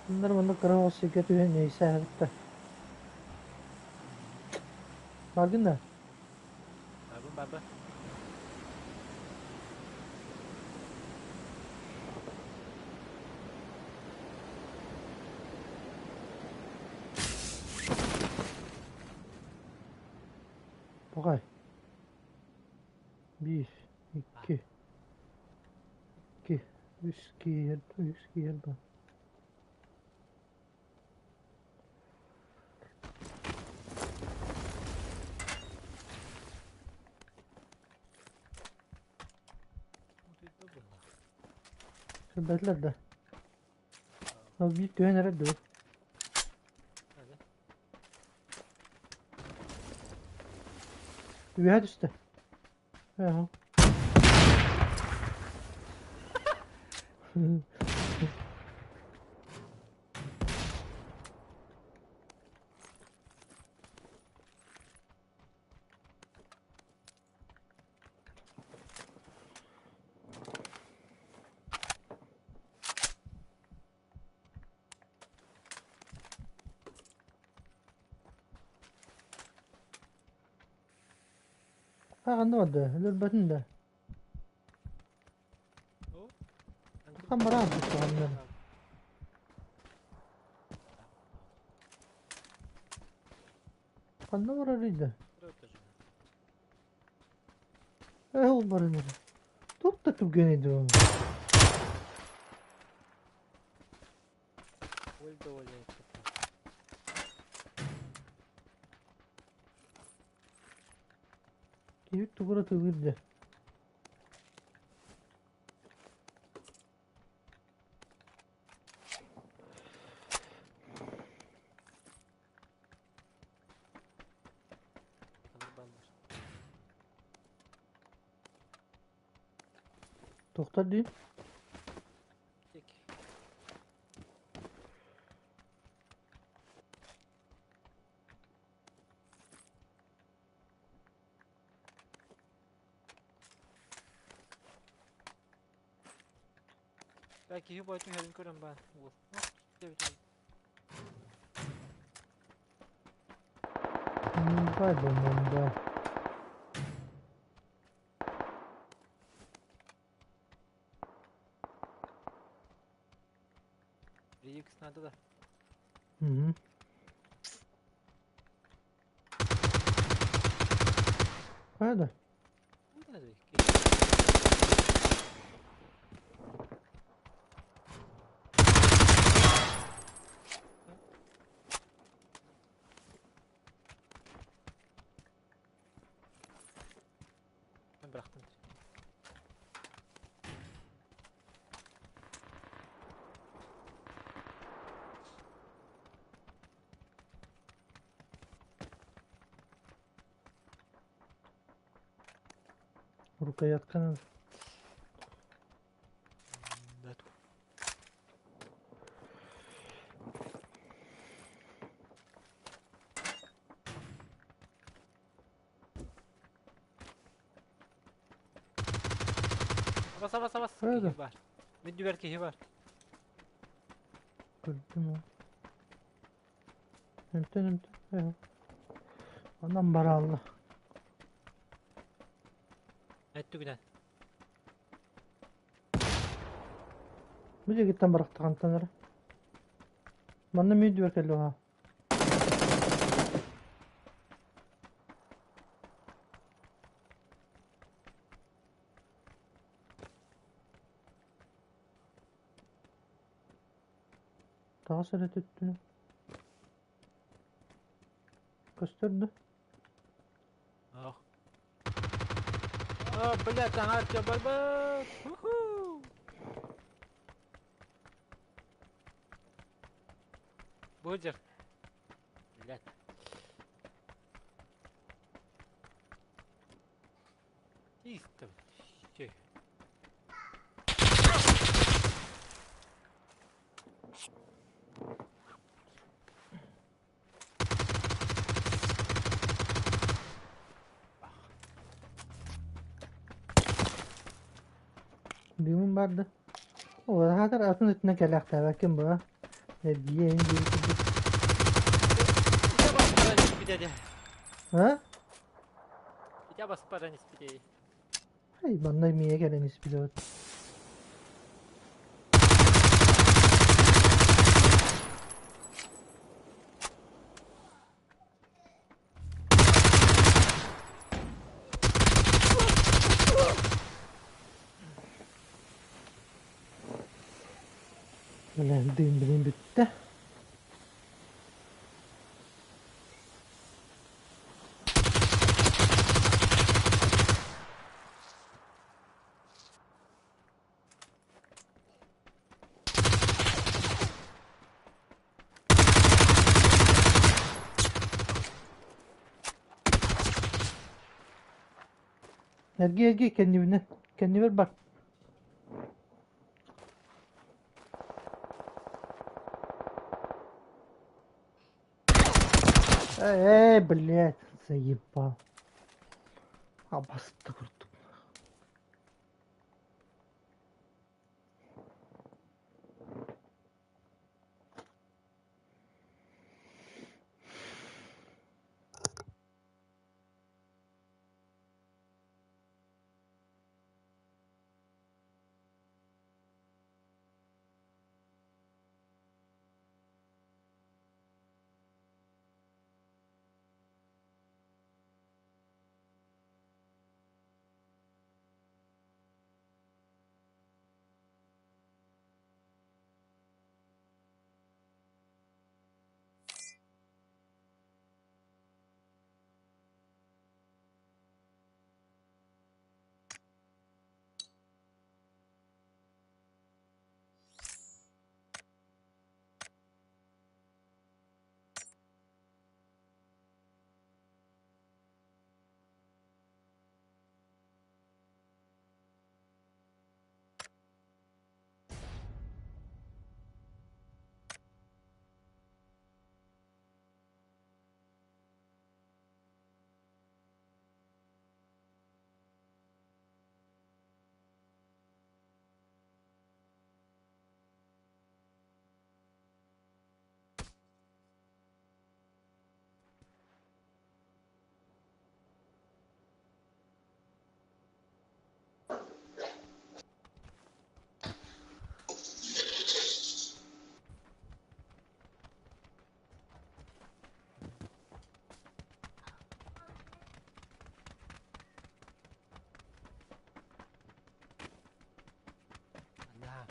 Bunlar bana kıran olsa kötü neyse bitti. Bakın da. Abi. Tokay. 1, 2, 2, 3 kiyerdi, 3 kiyerdi. Şuradakiler de. Abi bir düğün nerede dur? Hadi. Bir hadi üstte. Ya. Ha anlamadı. Lütfen de. Oh. Kamera aldı şu anları. Kanlı var arıydı. Olmadı mı? Çok da çok göneydi onu. Öldü öyle. Keyif tukura tukurdu. Doktor değil. Peki. Belki hiç herim körüm ben. Bu. Vay be bunda. Bir ikisinde de. Hı hı. Hadi. Bu da değil. Ben bıraktım. Ruka yatkın. Да тут. Bas. Öyle. Keyif var. Bir düver keyif var. Gördüm o. Hemten. Ya. Ondan bari Allah. Etti güden. Bir de gitten bıraktı kantanları. Bana mı diyor kello ha? Daha seret ettiğini. Gösterdi. Oh. Oh, блядь, ага, чё, барбар. Уху. Буджер. Блядь. Чисто. Чё? Düğümün vardı. O da hatar atın üstüne gelekler. Bakın bu. Ne diye en büyük. Я вас пора не спидели. Ha? Я вас пора не спидели. Hay bana miye gelen ismi de. Öyle düğün bitti. Ergi kendine. Kendine ver bak. Блядь, заебал. Bastı vurdum. Ya.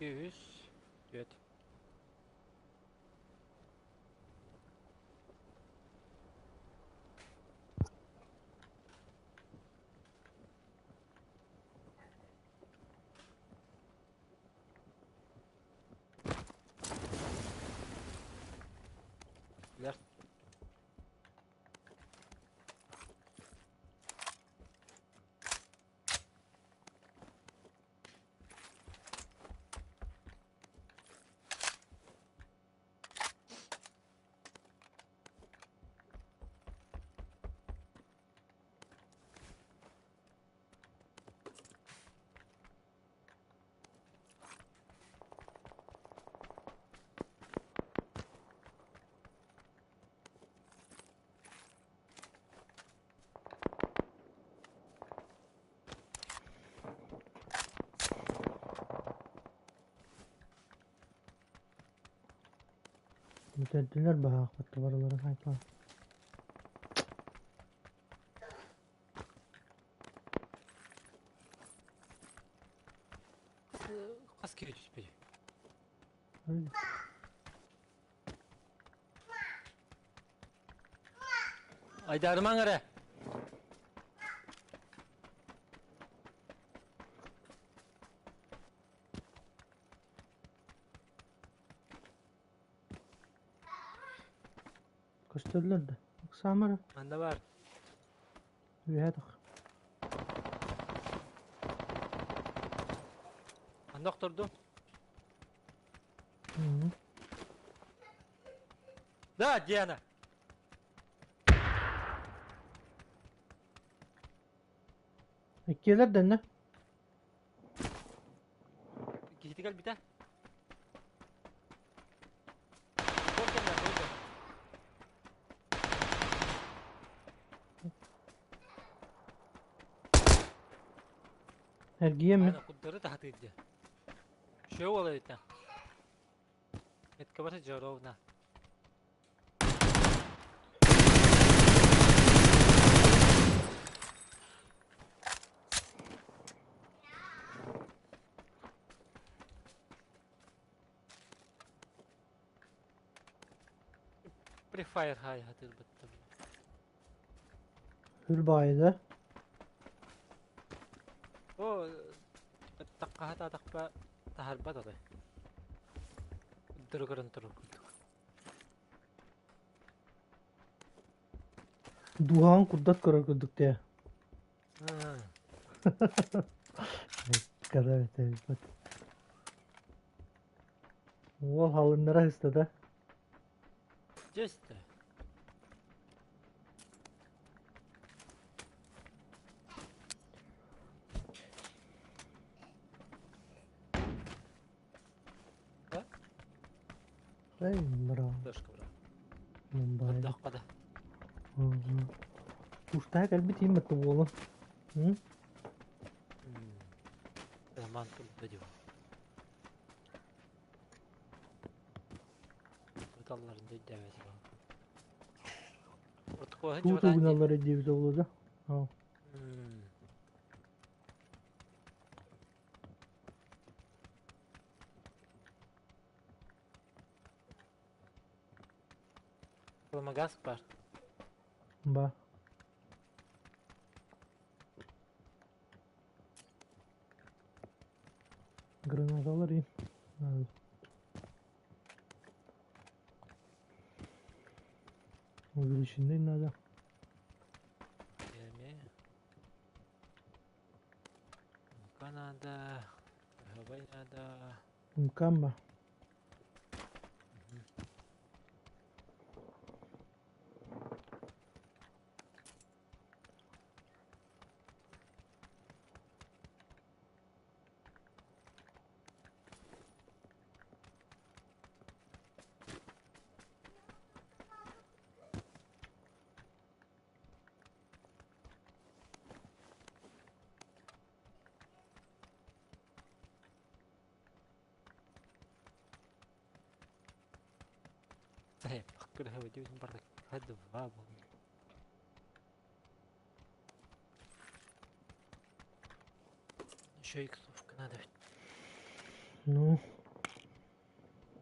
Yüz. Göt. Left. Gösterdiler bana hakkı paraları hayvan. Kas kere düşmedi. Öyle. Aydarman ara. Gösterdiler de. Bak Samara. Manda var. Üyedik. Manda okturdum. Hı -hı. Da Diana. Ekkiyeler de ne? Gitti gel bir daha. Gol gel lan, gol gel. Ergiye mi? Aynen kudları da hatı edeceğim. Şey olaydı da. Etkabası Jorovna. Free Fire hay hatır bıttım. Hülbaydı. O takka hata takpa taharbat olay. Durgarın turuk. Duhan kuddat gördük diye. Ha. Kadar evet bak. Wal halınlara istedi. Just. Ha? Ey bravo. Dışkı bırak. Mumbai. Dakikada. Usta gel bir team attı oğlum. Hı? Zaman video. Dalların devesi var. Artık o hınca Tuğdu binaları diye oldu. Ha. Olma gaz var. Ba. Granadalar iyi. Evet. O girişinde nerede? Yemi. Kanada. Havayada. Mükemmel. Hey, كل هوا دي برضك هدف بابا. شو يكتب في كندا. No.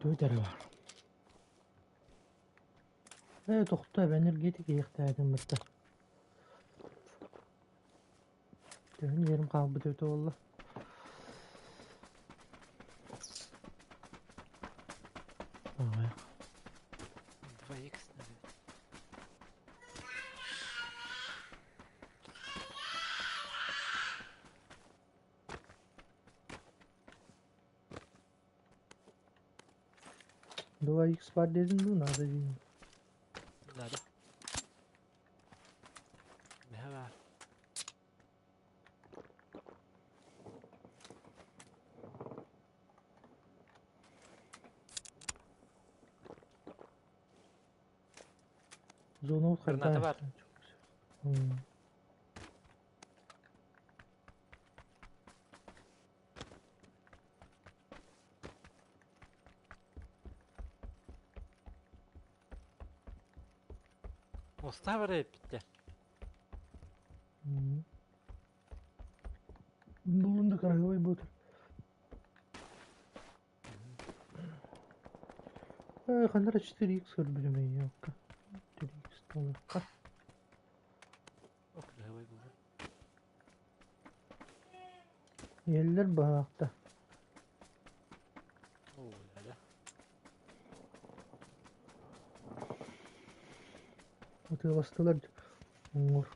Dövdere var. Evet oxta ben energetik yıktaydım bitti. Dövün yerim kaldı dövdü valla. Aa, 2x наверное. Dua X var dedin mi? Nerede diyeyim? Надо. Давай. Zonu Granata var. Hmm. Оста бар эппитте. Bulundu karayı budur. Kanara 4x көрбүлмей yok. 4x доллар. Окрывай булар. Yerler bağakta. Ой, да. Отыга бастылар. Оңор.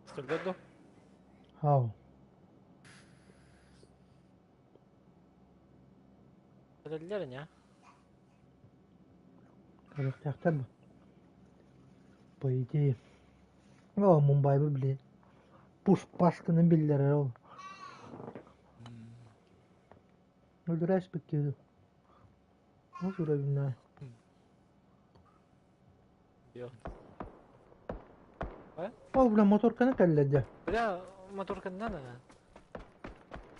Столдорду. Hao. Öldüler ya. Karıktaklar mı? По идее. О, Мумбай бы, блин. Пуш Пашканы биллер ol. Öldüreş bekliyordu. Nasıl ölebilirler? Yok. O bile motorkanı kalledi. Бля, моторкандан ана.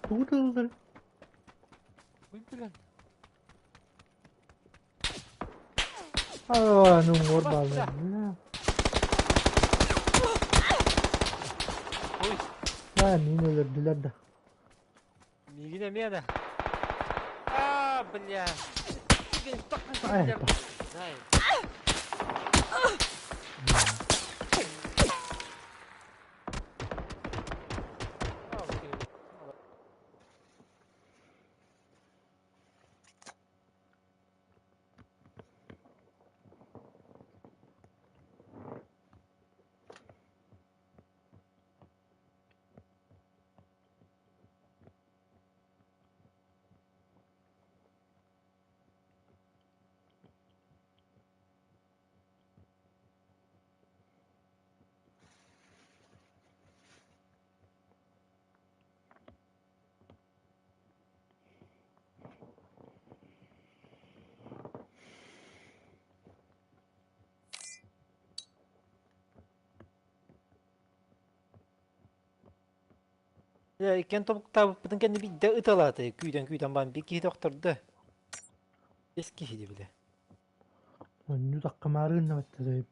Tuğutuldur. Ой, блин. Aa, numur Bak bağlı. ya. Ой, Ha, yine öldürdüler de. мигине мена. А, бля. Блин, так Ай, на ба. Дай. А, окей. Ya iken top табыппытын кенде бидде ыталаты. Күйден бан bir kişi doktordu. Eski kişiydi bile. Onu da kamarın ne battı zayıf.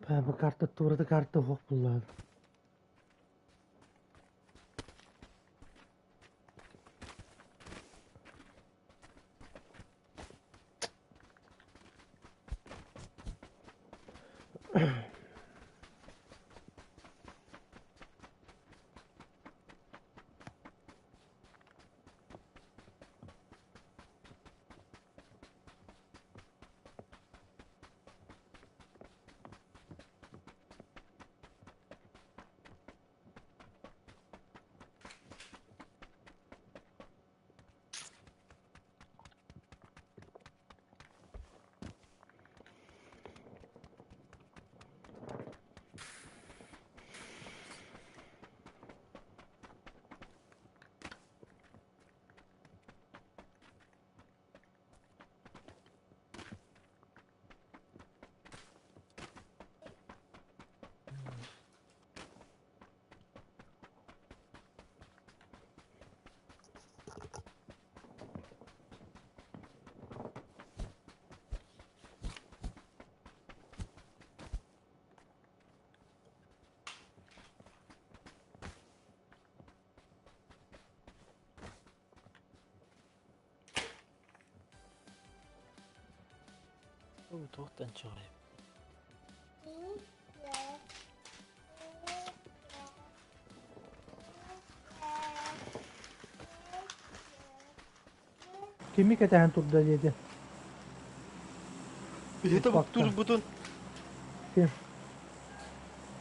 Bu kartı tuğradı kartı hok bulladı. Туохтан чыгай. Kimi ketehen turda dedi. Били табык Ufakta. тур бутун. Kim?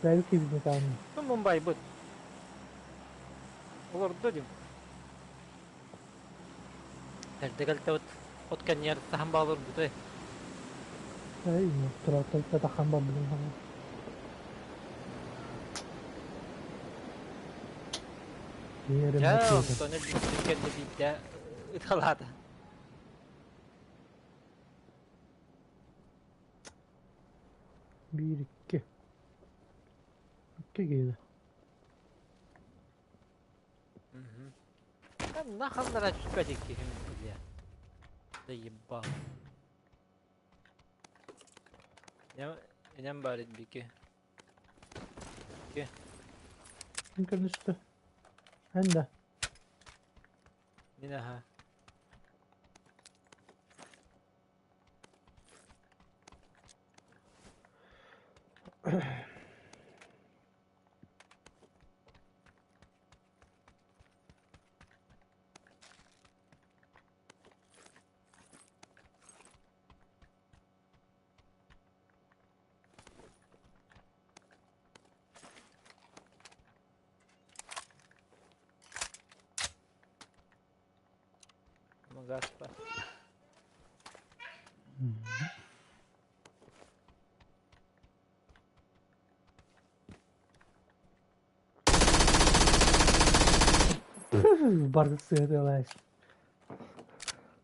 Belki bizi tanıyor. Мумбай бут. Олар да дим. Эрдегел тавыт. Откан яр тахан балыр бутай. Ay, no, trata de tajan babılın ama. Yerim Ya, bakıyordum. sonra dikkat de bir de ıtaladı. Bir, iki. İki geldi. Там нахал рач пятик кихим бля. Да ебал. İnem bari bir ki. Çünkü üstü. Hem de. Yine ha. Ama gaz var. Bardak sığırıyorlar.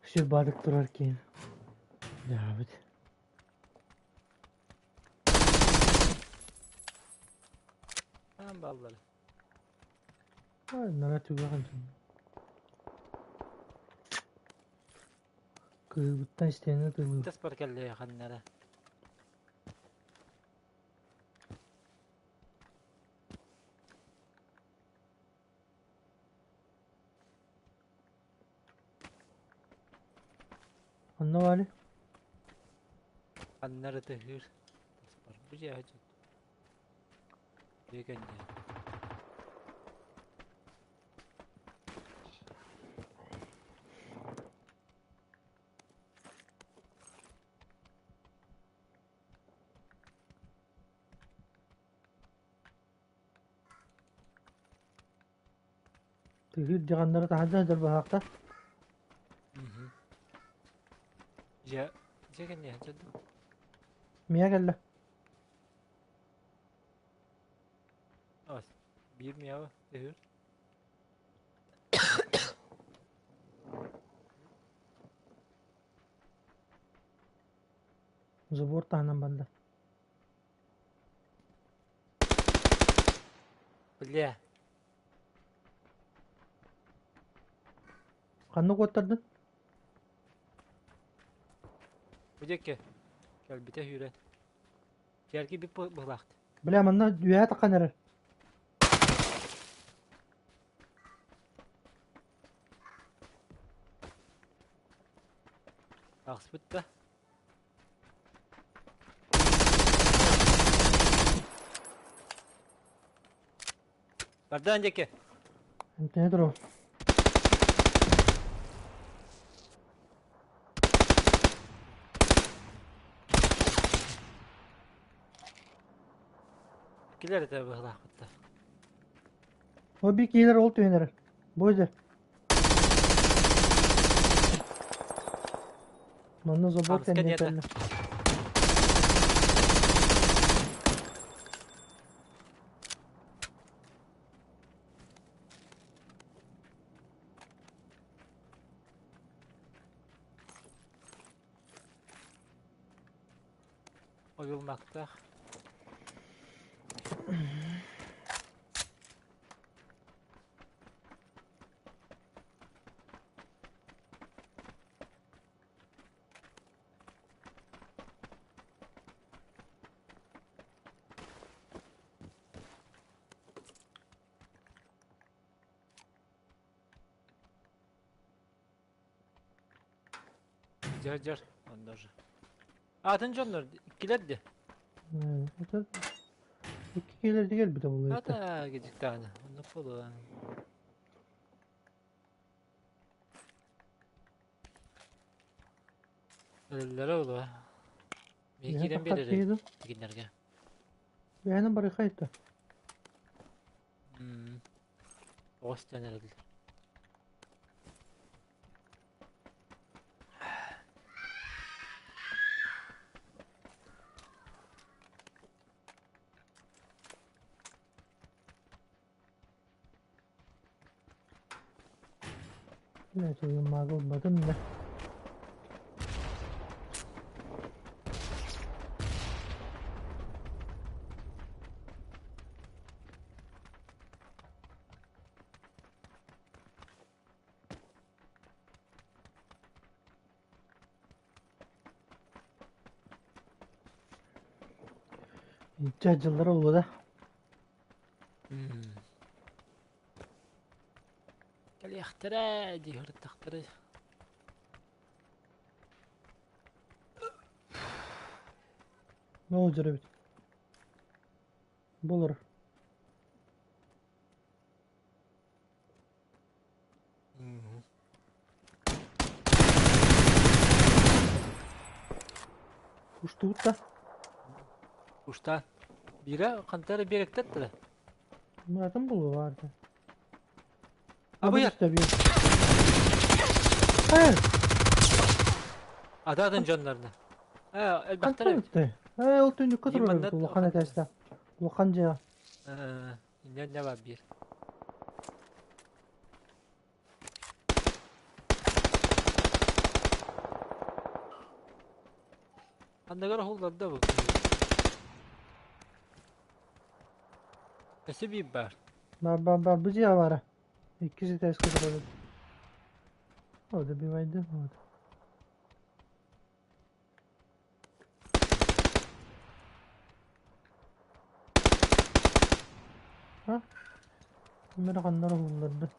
Şu bardak durarken. Ya evet. Tamam balları. Ay, nana tügahan. Kızgıttan isteyene tügü. Tespar kelle yakınlara. Anla var. Kanları tehir. Tespar. Bu şey hacı. Yegan ya. Tügü cihanları tahadda hazır bahakta. Ya. Yegan ya hacı. Miye geldi. Az. Bir mi ya? Tehir. Zubur tahanan banda. Bля. Kanını kottardın. Bu ki. Gel bir tehir. Gel ki bir bılaktı. Bile amanda düğeye takanırır. Aks bitti. Nereden önceki? Nedir o? Kileri de bılak bitti. O bir gelir oldu tüyenerir. Boyca. Manda zobor Kalsın kendine yedi. kelle. Oyulmakta. Car car. Ondan sonra. Atın canlar ikilerdi. Zaten iki gelir değil bir de buluyor işte. Hata gecik tane. Ne falan. Ölüler oğlu. Ya Mekiden fakat beri yedim. tekinlerge. Beğenim bari kayıttı. Oğuz tane öldü. Ne çocuğum mağdur olmadım da. Cacılları oldu da. Gel yahtara diye hırıt tahtara. Ne olacak bir? Bulur. Uçtu da. Kuşta. Bira kantarı bir eklettiler. Nereden bulu vardı? Ha bu Abi yer. işte bir. Hayır. Adı adın canlarını. Ha elbette evet. Kantanıttı. Hayır oltuncu Diyeyim ben kıtır net Ulakan okan. etesle. Ulakanca. Ne var bir. Anda gara hullarda bu. Nesi bir bar. Ben bıcıya var. İkisi ters kıtır olur. Orada bir vardı. Orada. Ha? Amerikanlar hullardı.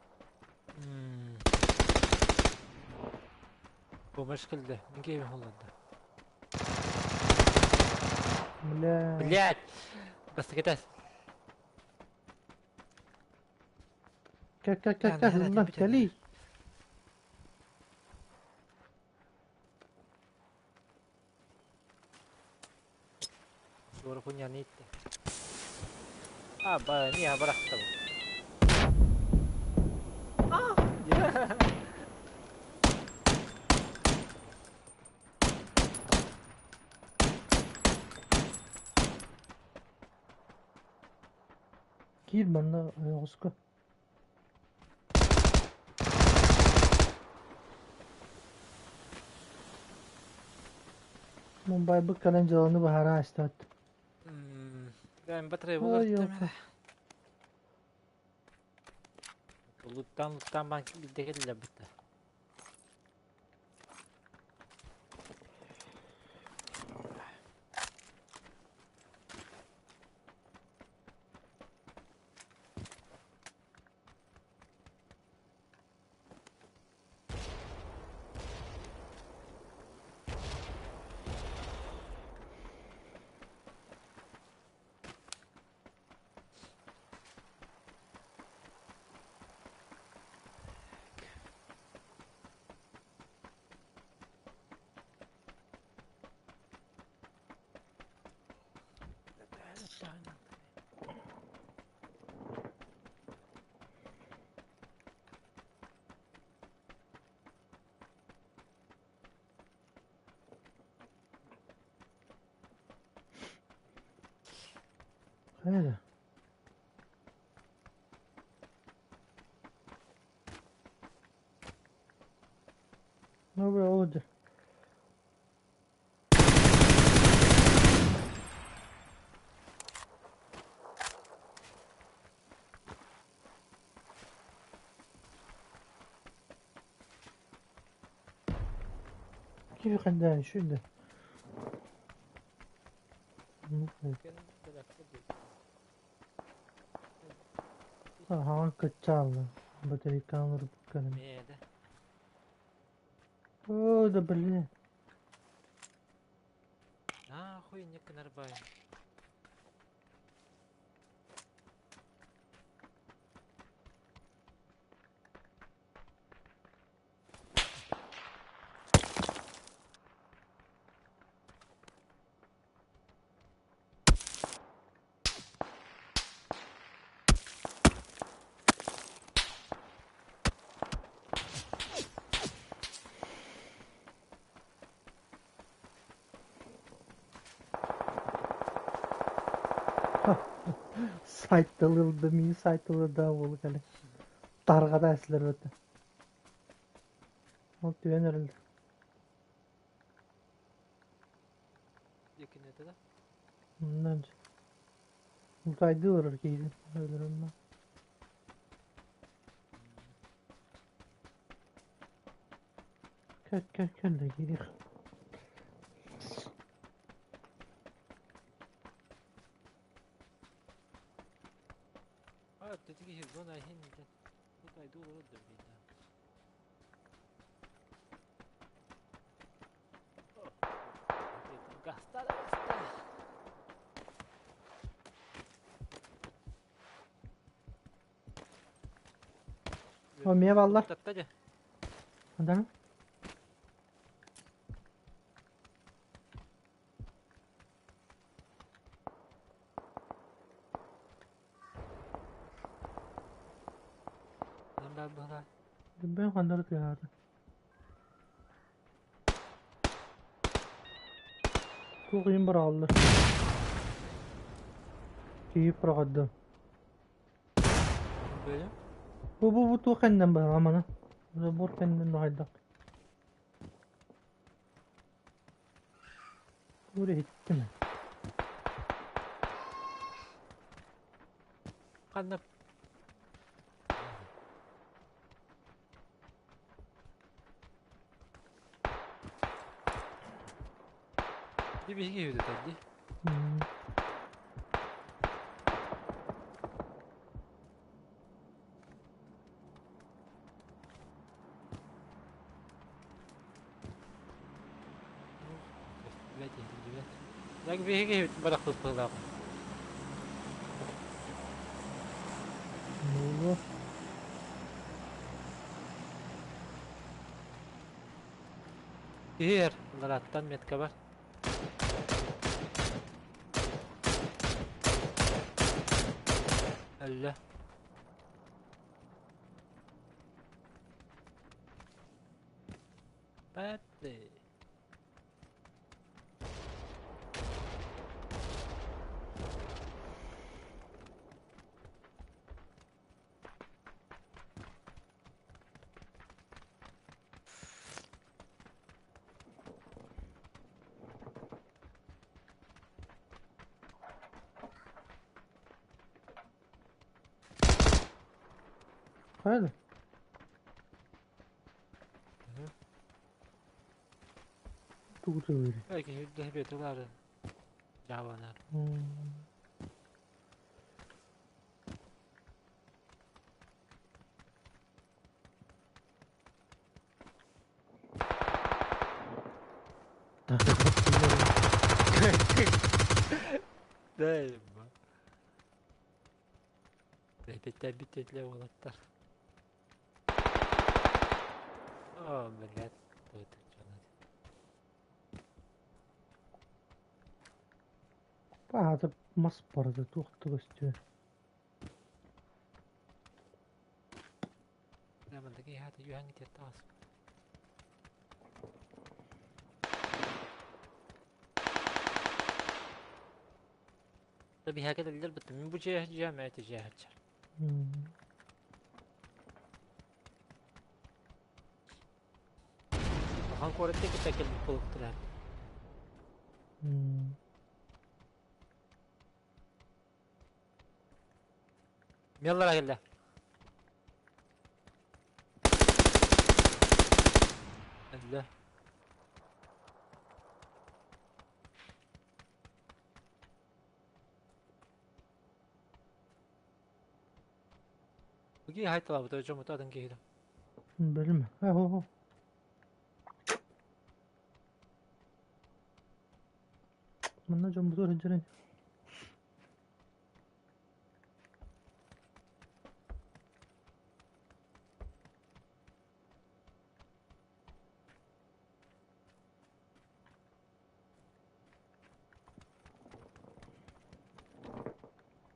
Bu meşgulde. Ne gibi hullarda. Bile. Блядь. Bas gitas. Gel hızlan geli. Suara punya nite. Apa ini ya bıraktım. Ya. Gir bana Oska. Mumbai bu kalancalarını bahara istat. Ben baterai Ay bulurdum. yok. Luttan banki bir de geldi bitti. Öyle. Ne böyle oldu? Keyif kandani şöyle. Aha kaçarlı. Bateri kanır bu kanım. Neydi? O da böyle. Хуй не канарбай. Сайттылылды, мені сайттылыда ол кәлі. Дарға да әсілер өті. Ол түйен өрілді. Якын это да? Ondan önce. Uzaydı uğrar keydin. Ölürüm ben. Gel de gidiyor. Dedi ki zona hindi. Bu kaydı olur da bir daha. Gastar. O miye vallar. Tattaca. Adana. Ben bana. Ben kandırdı ya. Çok iyi bir aldı. Keyif bıraktı. Böyle. Bu tu kendim bana amana. Bu kendim de hayda. Buraya gitti mi? Kanap. Bir bilgi yürüdü tabii. Lagi bilgi yürüdü. Bana kılıklılar. Ne oldu? Hier. Bunlar attan metka var. Allah. Hadi. Haydi. Çok öyle. Belki yürüdü bir doları. Cavalar. Değil mi? Rehbetten bitirdiler olatlar. Oh millet. Böyle canım. Bazı mas parada tuhtu istiyor. Zamandaki hadi yuhan gidiyor tas. Tabii هكذا اللي ربط من بوجه جامعة تجاه الشر. وخان كورتك تاكل بقول اختلاف. يلا راجل ده. الله. بقي هاي طلبت جو متادن كده. Benim. Ha ho. 만나 좀 무서워 현재는.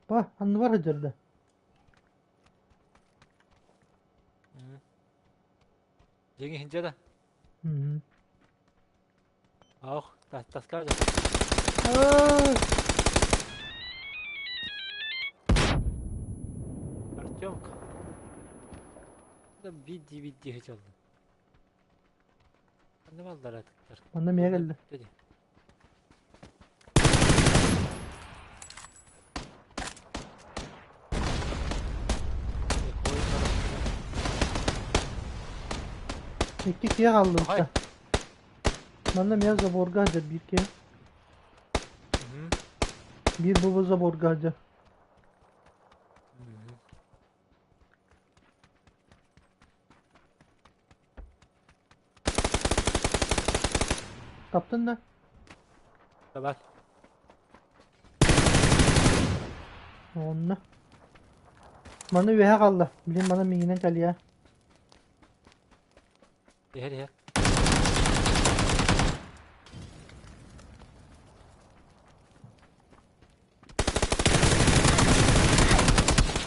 봐, 안 var hıcırdı. 여기 현재다. Hı hı. 아우, 다 까져. Aa, Артёмка. Да биди 해줬네. 안 나만들 artık. bana niye geldi? dedi. İki kişiye kaldı Hay. usta. Bana niye zaborga hıcır bir kere. Bir baba zaborga hıcır. Kaptın da. Tamam. Onunla. Bana üye kaldı. Bilin bana mingine kalıyor. Ya. Her.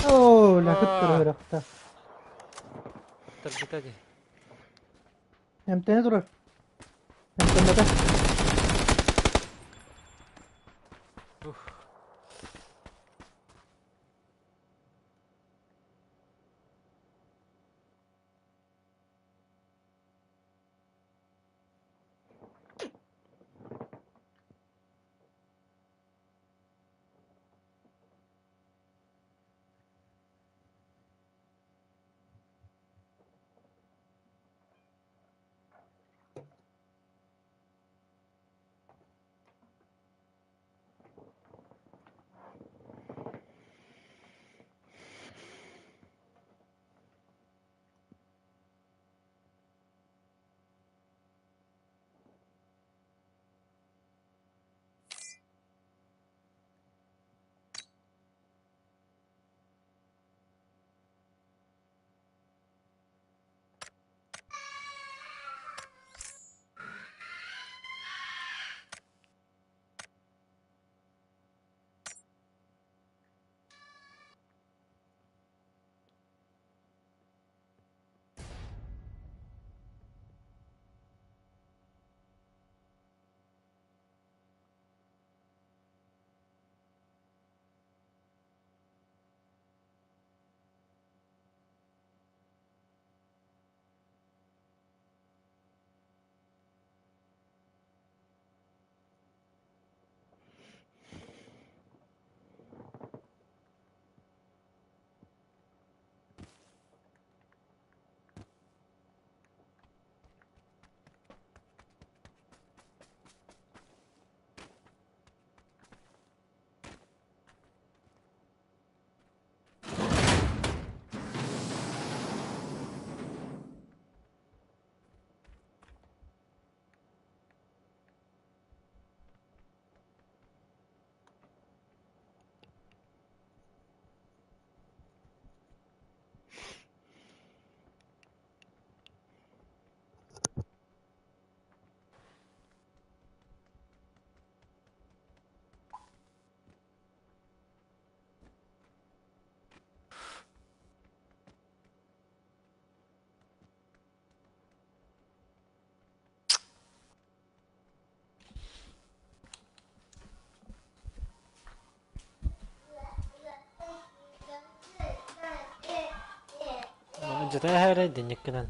Oo, lakıttır hırakta. Tabii. Hem tane durur. Hem tane de. Önce de her edin yakından.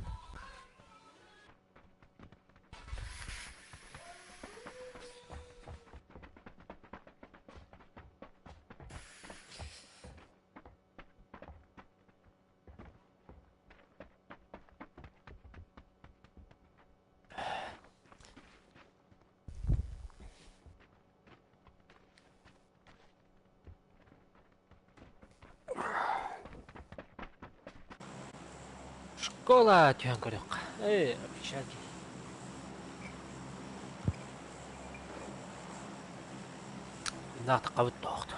Школа түйәнкөрек. Общаги. Naqtı qabıt toqtu.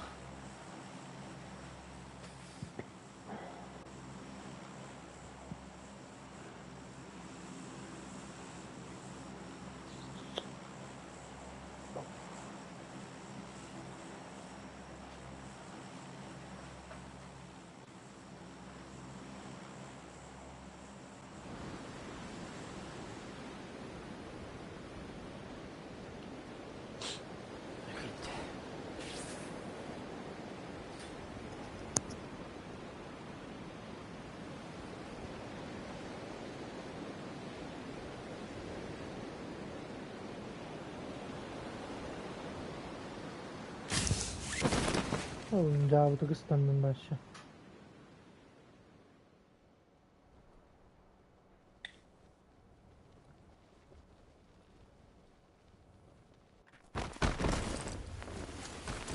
Oyuncağıdı kıstandım başı.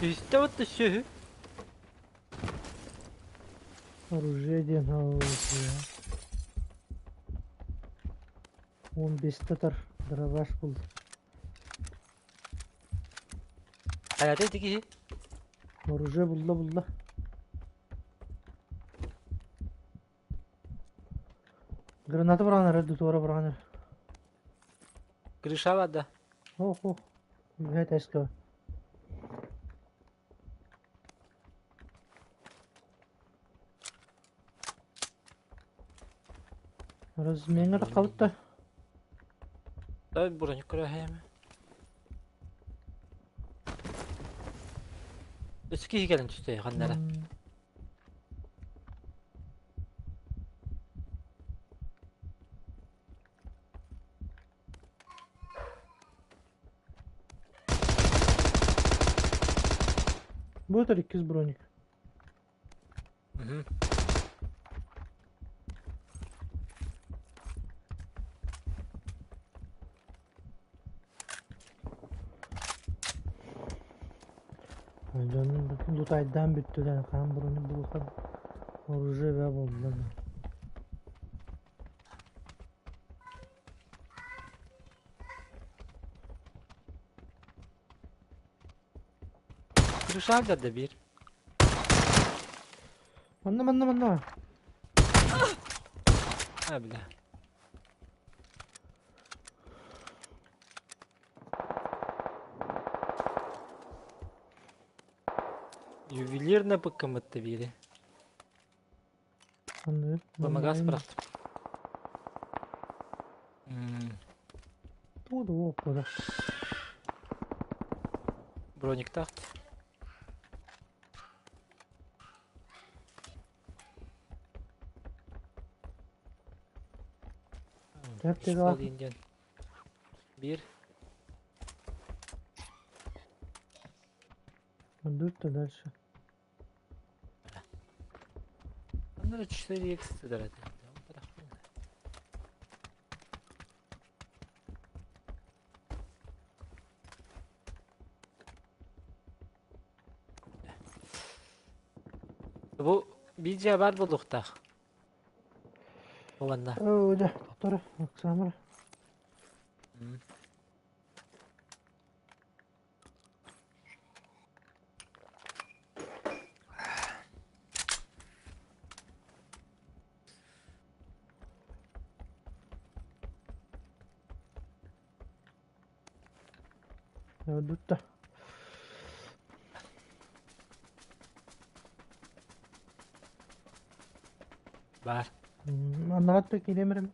İşte o dışı. Оружие ден оружие. 15 татар дробаш buldu. Hayata etiki. Оружие buldu. Granatı bırakın herhalde duvara bırakın. Krışa vardı. Oh. Evet eski. Разменер қалыпты. Tabii buranı kırayım. Eski gelin işte kanlara. Bu da 200 bronik. Hı. Canım bütün lootaydan bitti lan. Kan bronik bulkan. Оружие ve buldular. Krışa vardı bir. Anlama. Ha bile. Ювелирная bakımıttı biri. Anlıyorum. Bana gaz bıraktım. O da o kadar. Броник taktı. Hep de Şurada indiğin. Bir. 4 de ders. Onlara çişleri ekstra hadi. Bu bir cevher bulduk da. Babanda. Öyle. Doktora. Baksana. Ya dur da. Var. Anlat da gelemirim.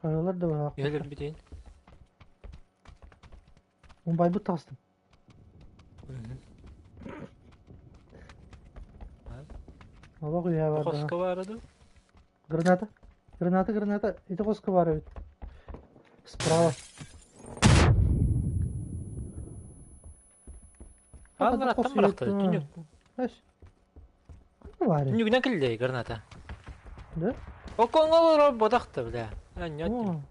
Kayalar da var. Gelir bir değil. Bombayı bu tastım. А бak ya var daha. Koska vardı. Граната. Граната. Это коска var evet. Справа. Allah attan bıraktı. Dünük. Eş. Ne var ya? Dünük ne kildi granata. Ne? O konголор бодақты бля. Нет. О.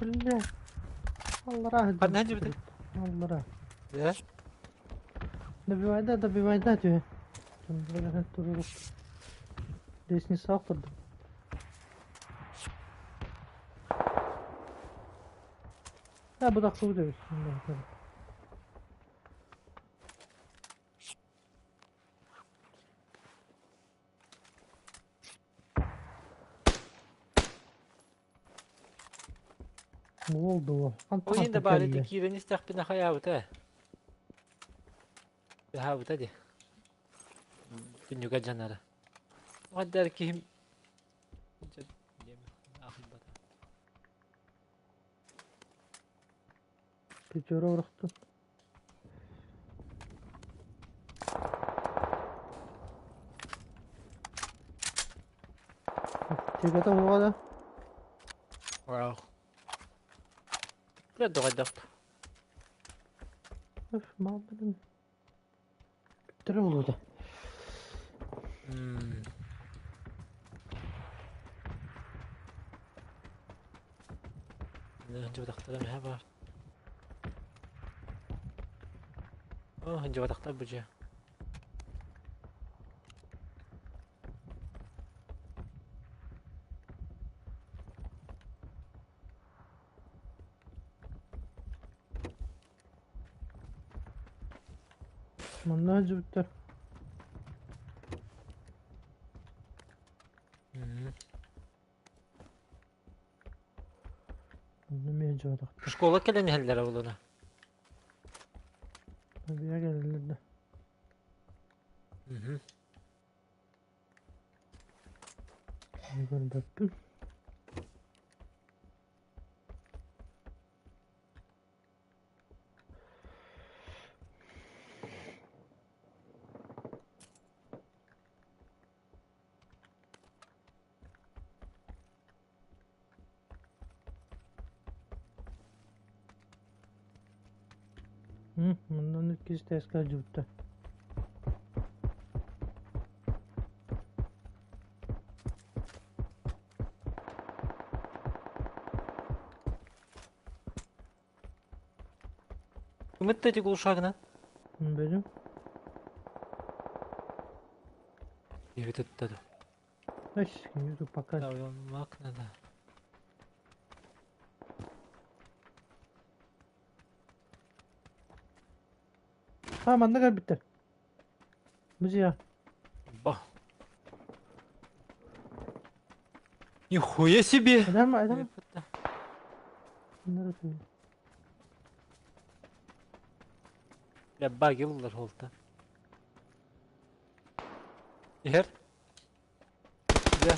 Бля. Allah rahmet. Hadi hadi bir de. Allah rahmet. Ya. Да bir vayda diyor. Şimdi böyle dururuk. Resmi sağ kurdum. Ha bu da kıvı diyor. Ne oldu o? Kanta Oyun kanta da bari kelle. dikiyden istakbine hayavta. Hayavta di. Dünya canara. O der ki him. Bir çora bıraktım. Çekete hava da. Wow. Ya da. Öf mağdur. Bitti oldu da. Önce batakta ne var? Oh, önce batakta buca. Manna hacı bitti. Manna mi hacı bıraktı. Şkola gelen heller olana. Bir yer gelirdi. Yukarı baktım. Bundan ilk kez test kalcı bitti. Ümittedik uşağına. Benim. Evet tuttu. Eş, yüzü bakar. Davranmak ne da? Tamam anne gel bitti. Müziği ya. Bah. Нихуя себе! Eder mi? Bunları söyle. Ya bayılırlar holta. Yer. Güzel.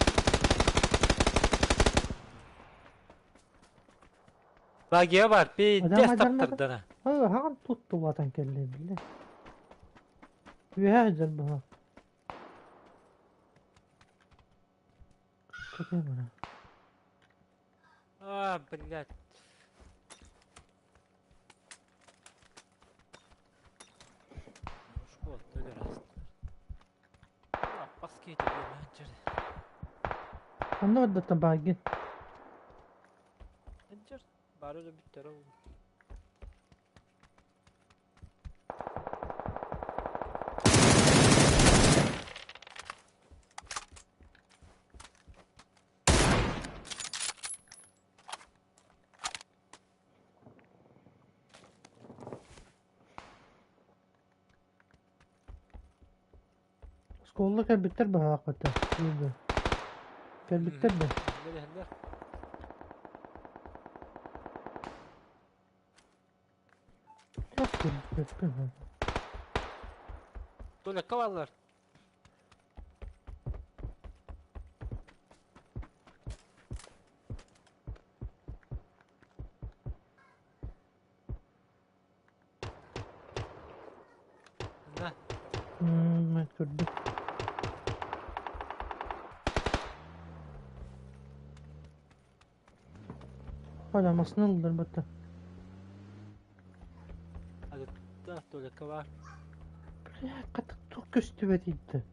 Bagiye var. Bir Adam, test adam. taptırdın ha. Ha tuttu vatan kelleyi bile. Yühecel bu. Çok iyi bana. А, блядь. Школа, töle rast. Баскет менеджер. Anlamadım da bagin. Менеджер. Bari öyle bir tane oldu. Skolda gel bitir bu hakikaten. İyiydi. Gel bitir de. Heller heller. Yok bitir. Töle kavallar. Ne? Evet gördüm. Hala masını alırlar batta. Hadi da töle kavar. Ya katık çok üstüme değildi.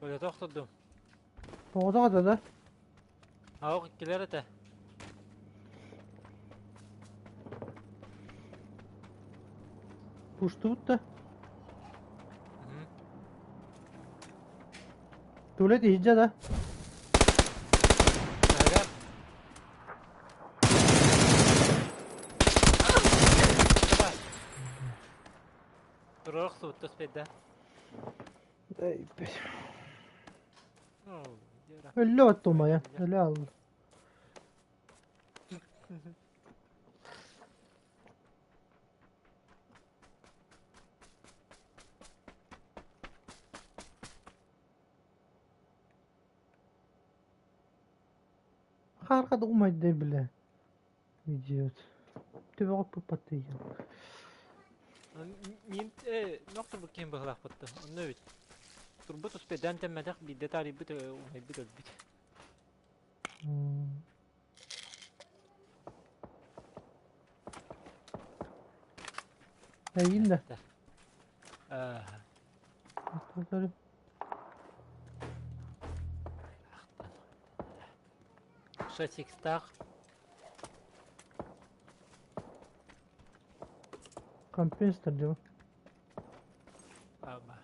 Öyle toxturdum. Toğda kadar. Avuk ikkiler ete. Puştu da. Hı. Tuvalet iyice da. Aga. Bak. Dururuk suuttu spedde. Ey be. Oo, yara. Öyle attım ya. Öyle aldım. Arkada umaydı bile. İdiot. Tübe kapı patıyor. Мин нохтор букин бахлах бутты. Онны бит. Турбут спедан теммедак бидде тари бит умай бит бит. İyiyim de. Аа. Tutarım. Шатикстах. Компенсатор diyor. Ама.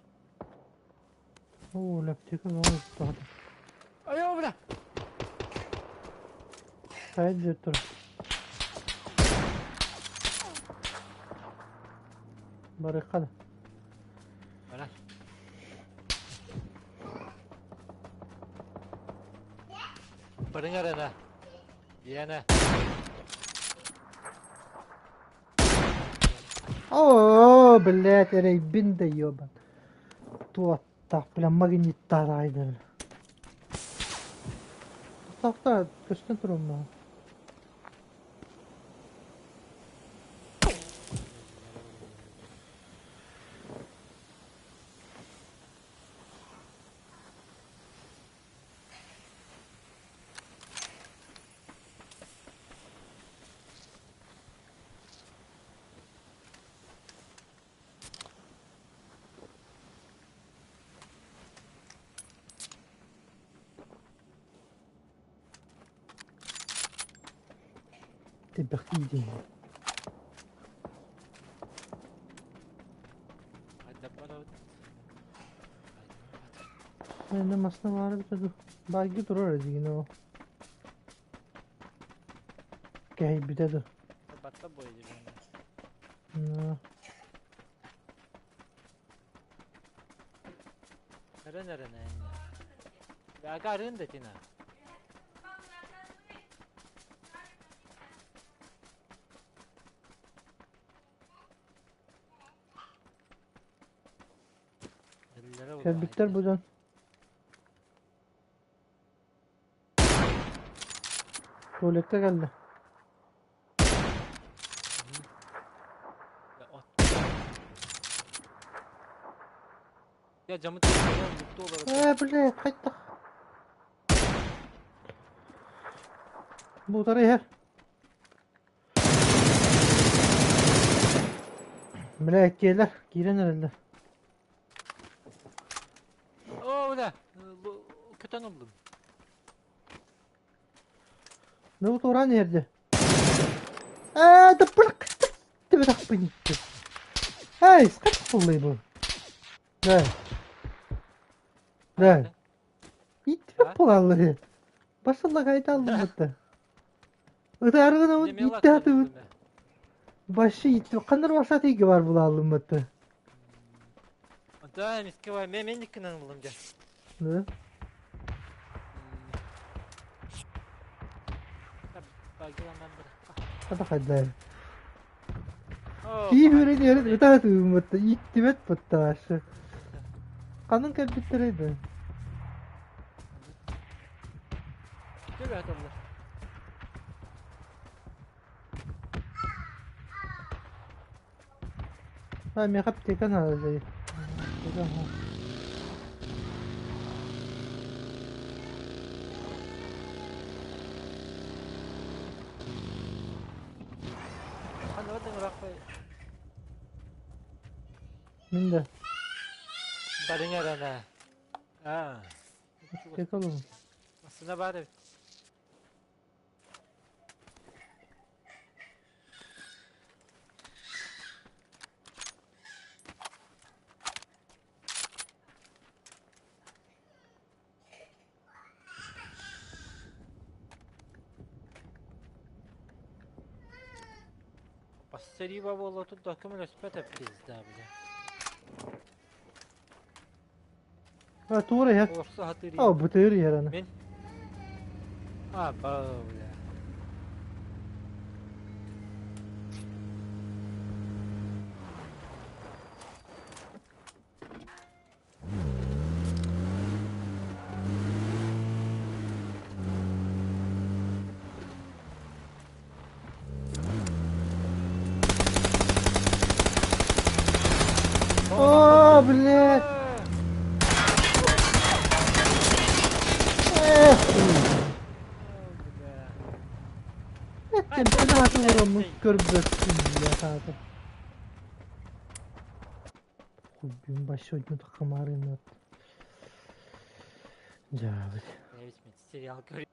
Oo laptop'u ne oldu? Ayо бля. Haydi götür. Barikada. Bana. Barıngar ana. Yana. Oo بالله ترى بنت يوبا. توقع بلا ما جني ترايدر. توقع كشتن ما. تبختيدي. Hadi bana. Benim aslında var bir tadı. Belki durur yine o. Gel bir tadı. Batta boyaydı beni. Ne? Nere ne? Ya garın da tina. Gel bitter buradan. Tuvalette geldi. Ya camı tekrar mutlu olarak. Bile kayıtta. Bu tarafa her. Bile geyler. Giren herhalde. Oo bля. Kötü oldum. Ne bu toran nerede? Da bırak. De bırak beni. Hey, sıkıntı oluyor bu. Ne? Ne? İttifak polarları. Başında kayıt aldım hatta. Idargın o iddiatı. Başı ittifak. Kanır başa teki var bu aldım hatta. Da miski var. Men dikkinden buldum ya. Ne? Bagilan ben bırak. Hadi hadi. Oo. İyi öğreniyoruz. Idargın hatta. İttifak hatta başı. Kanın kalbitleriydi. Gel hadi abla. Ha mi kap tekan hadi. Hani orada bırak koy. Min de. Barıngar ana. Ah. Tek oğlum. Aslında bari. Посмотри, والله تقدر كمان اثبتها بتزدا بله. Ha tuğra ya. فرصة هتري Oh bu teori yarana. من باولا. Aa bilet. Ettim seni hatırlarım. Görbürsün ya zaten. Gün başı oyunu takım arayın. Cavit. Ne biçim serial görüyor.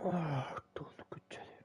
Tuon kytsäli.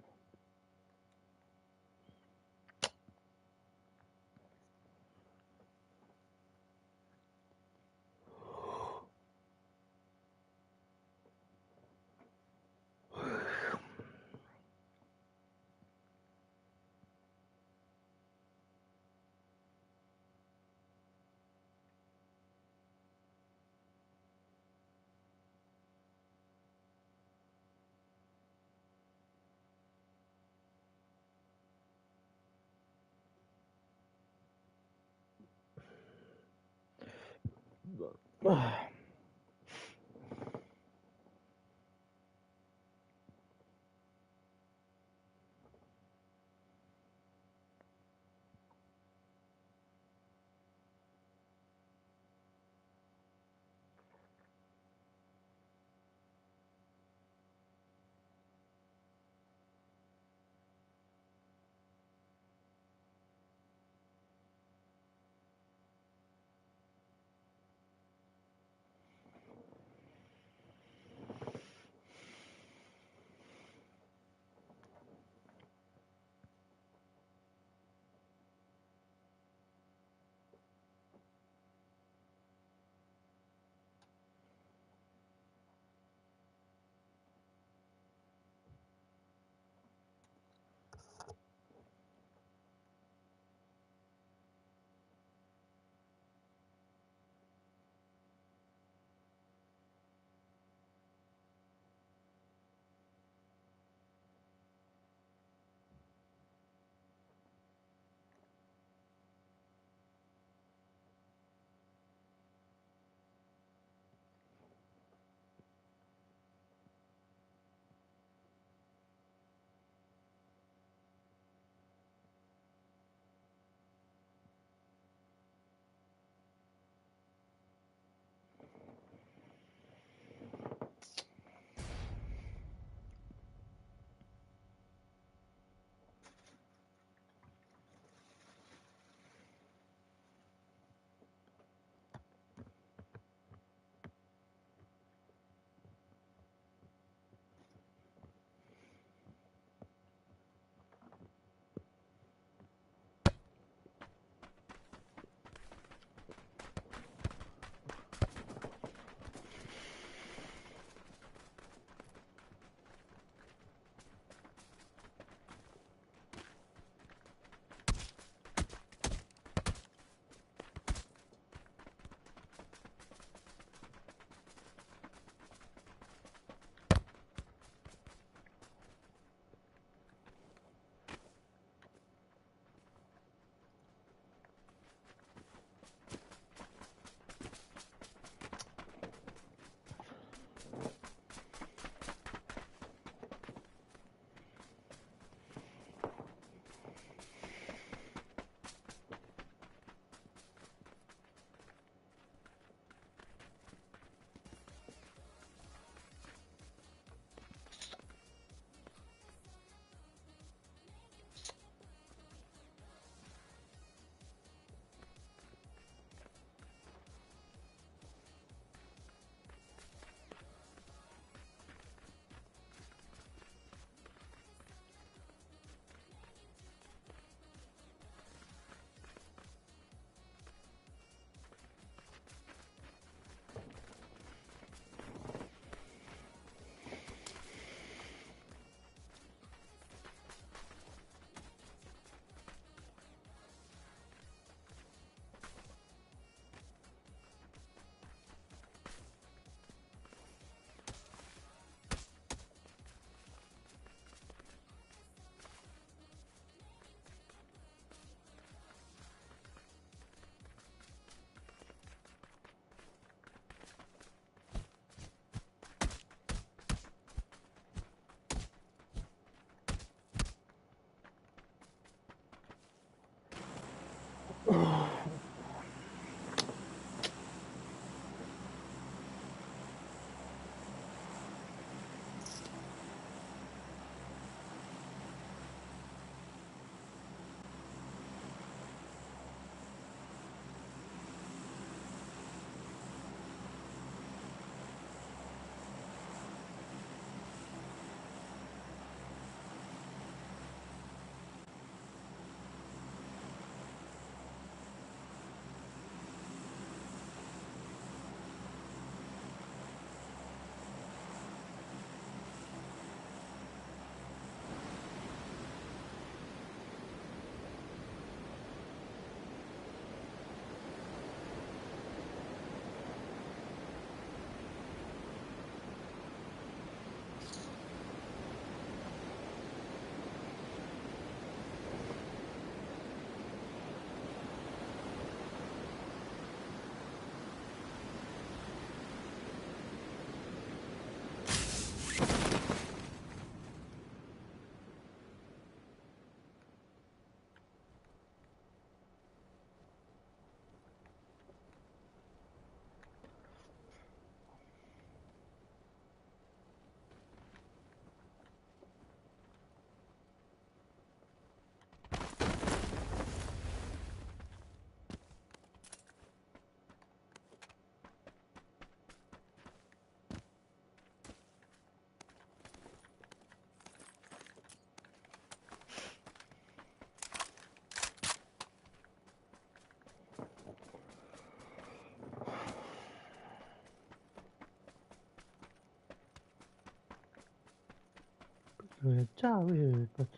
Cały pod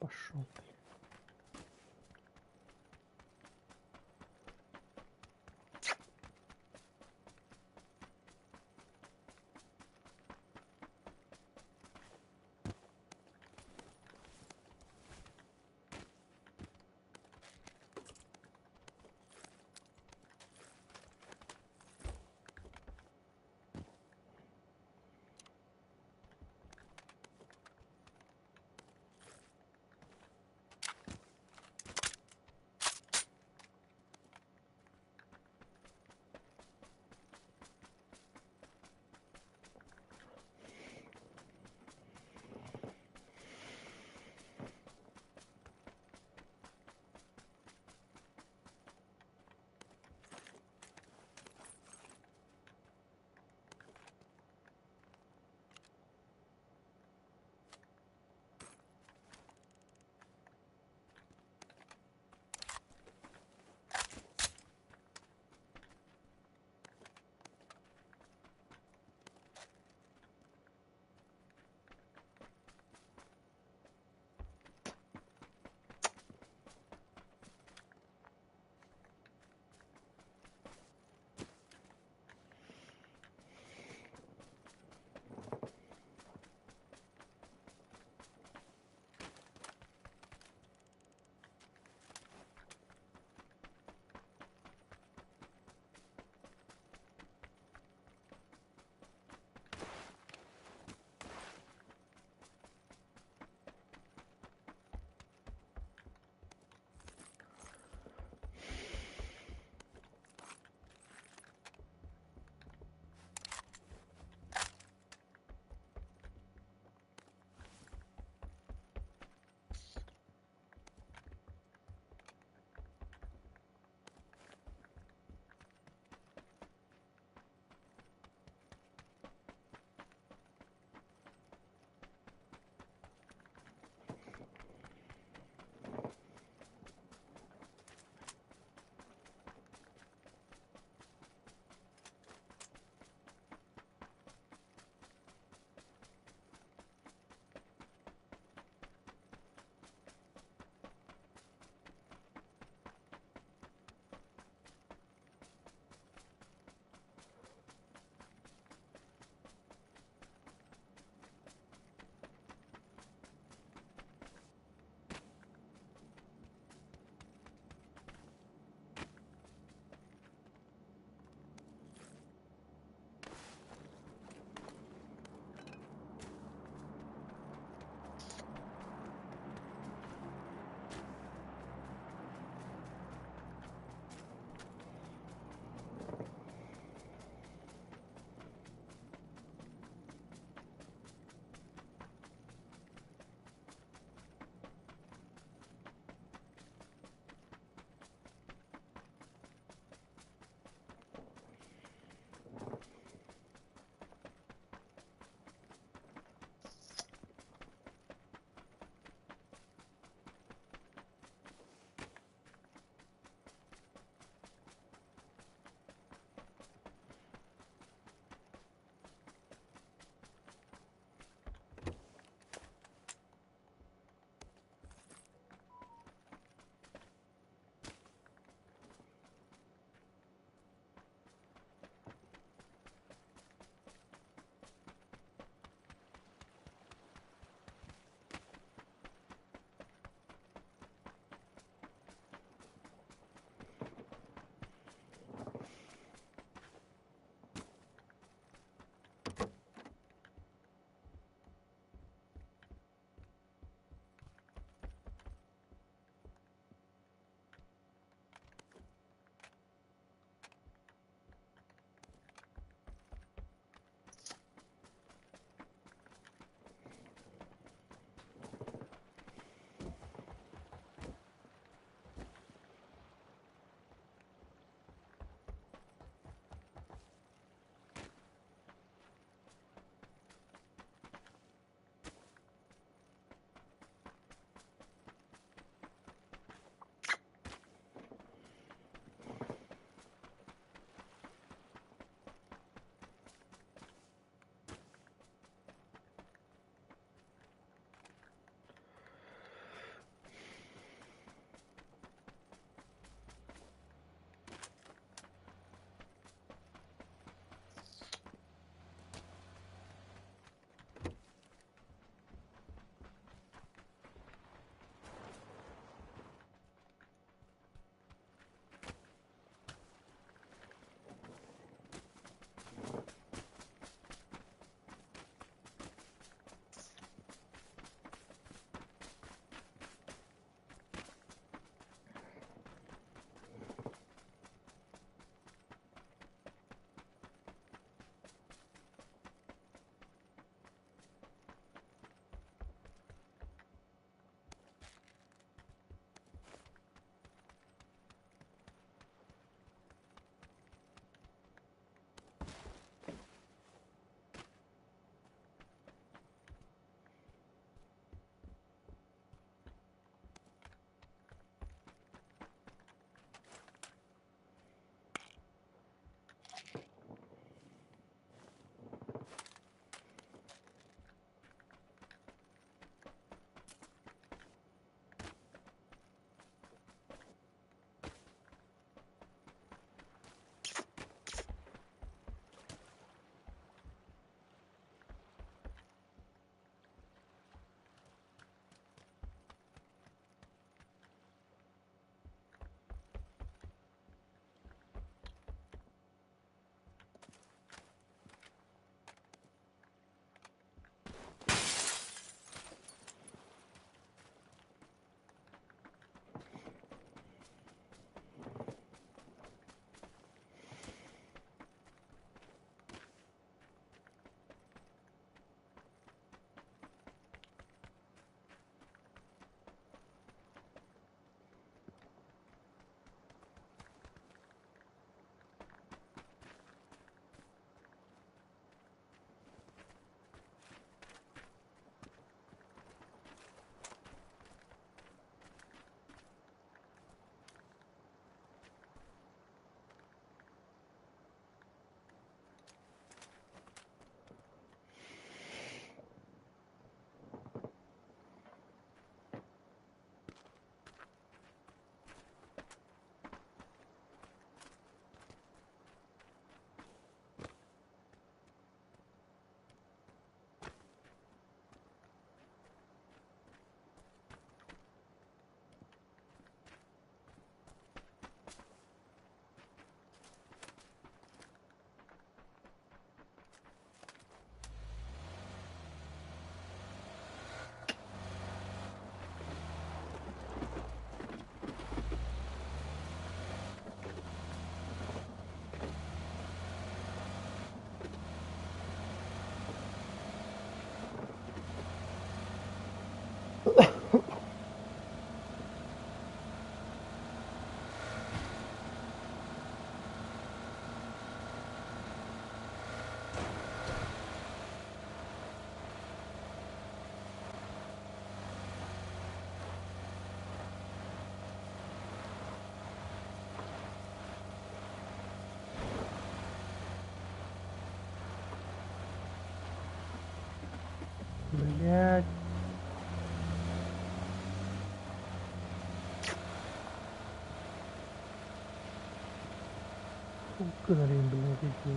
пошел. Mungkin ada yang bilang gitu.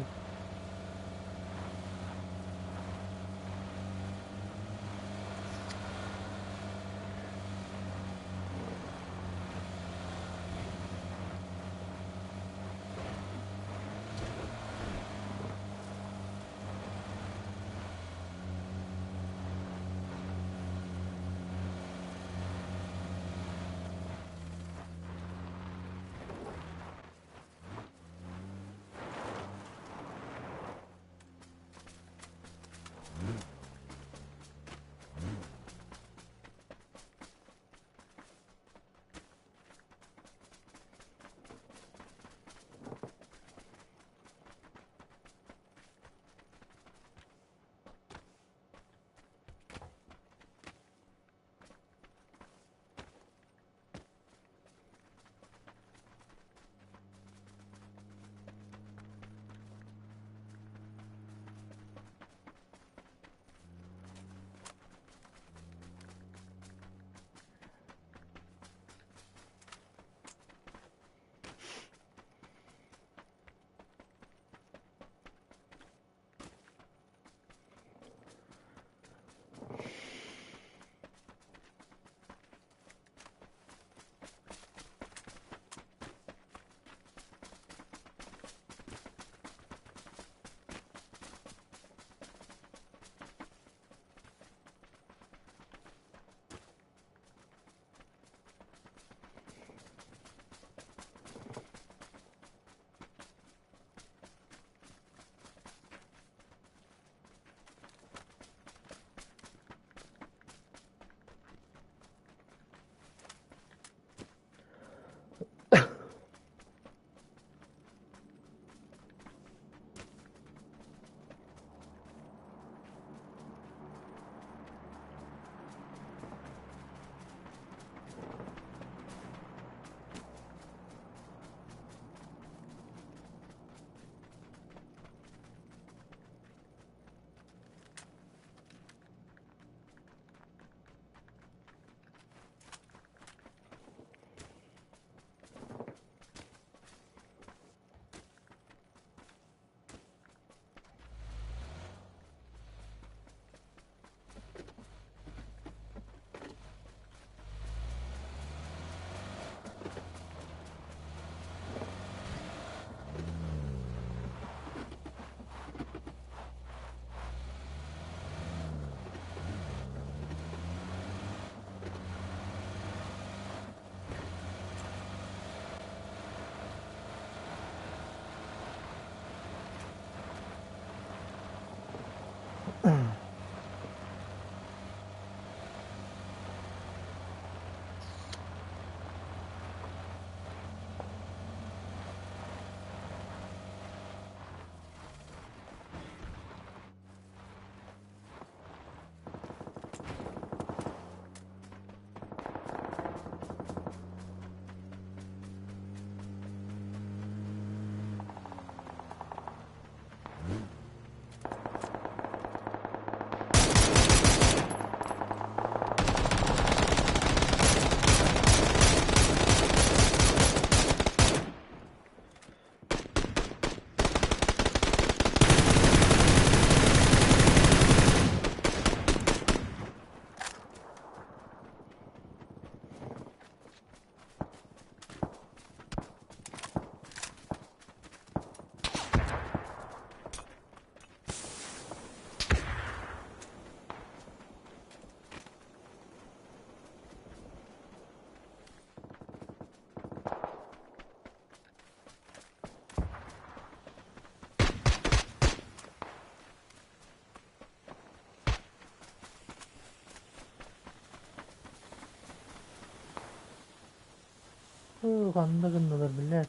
Kanında kındılar millet.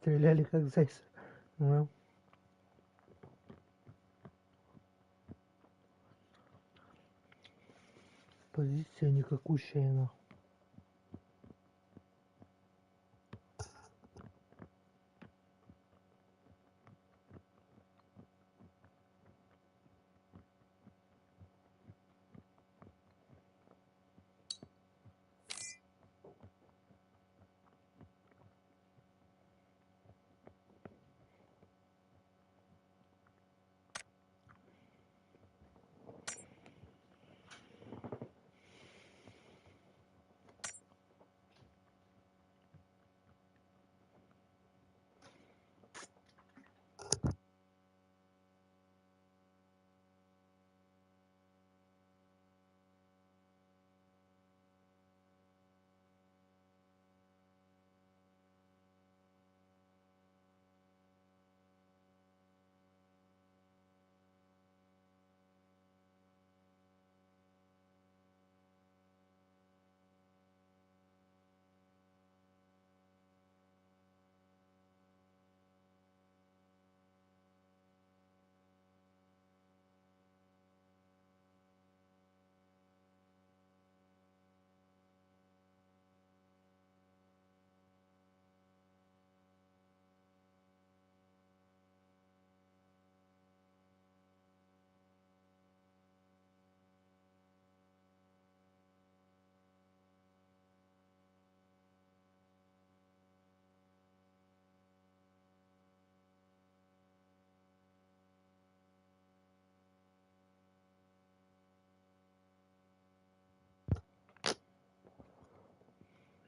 стреляли как зайцы. Ну. Позиция никакущая, нахуй.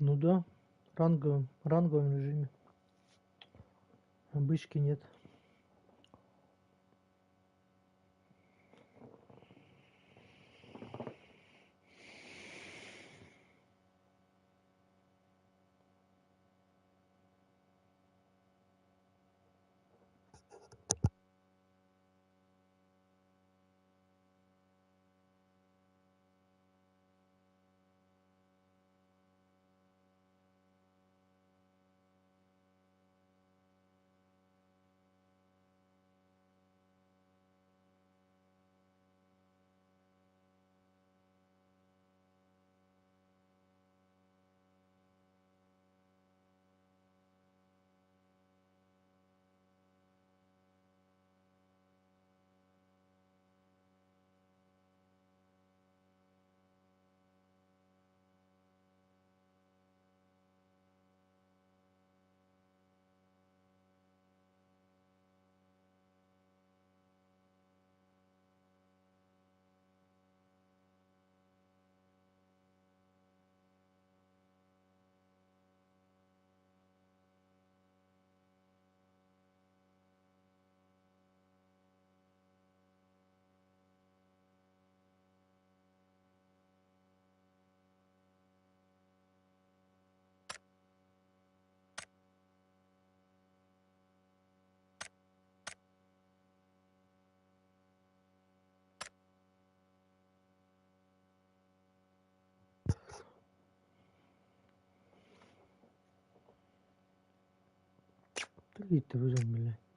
Ну да, ранговом режиме. Обычки нет. Ты өзің, блядь.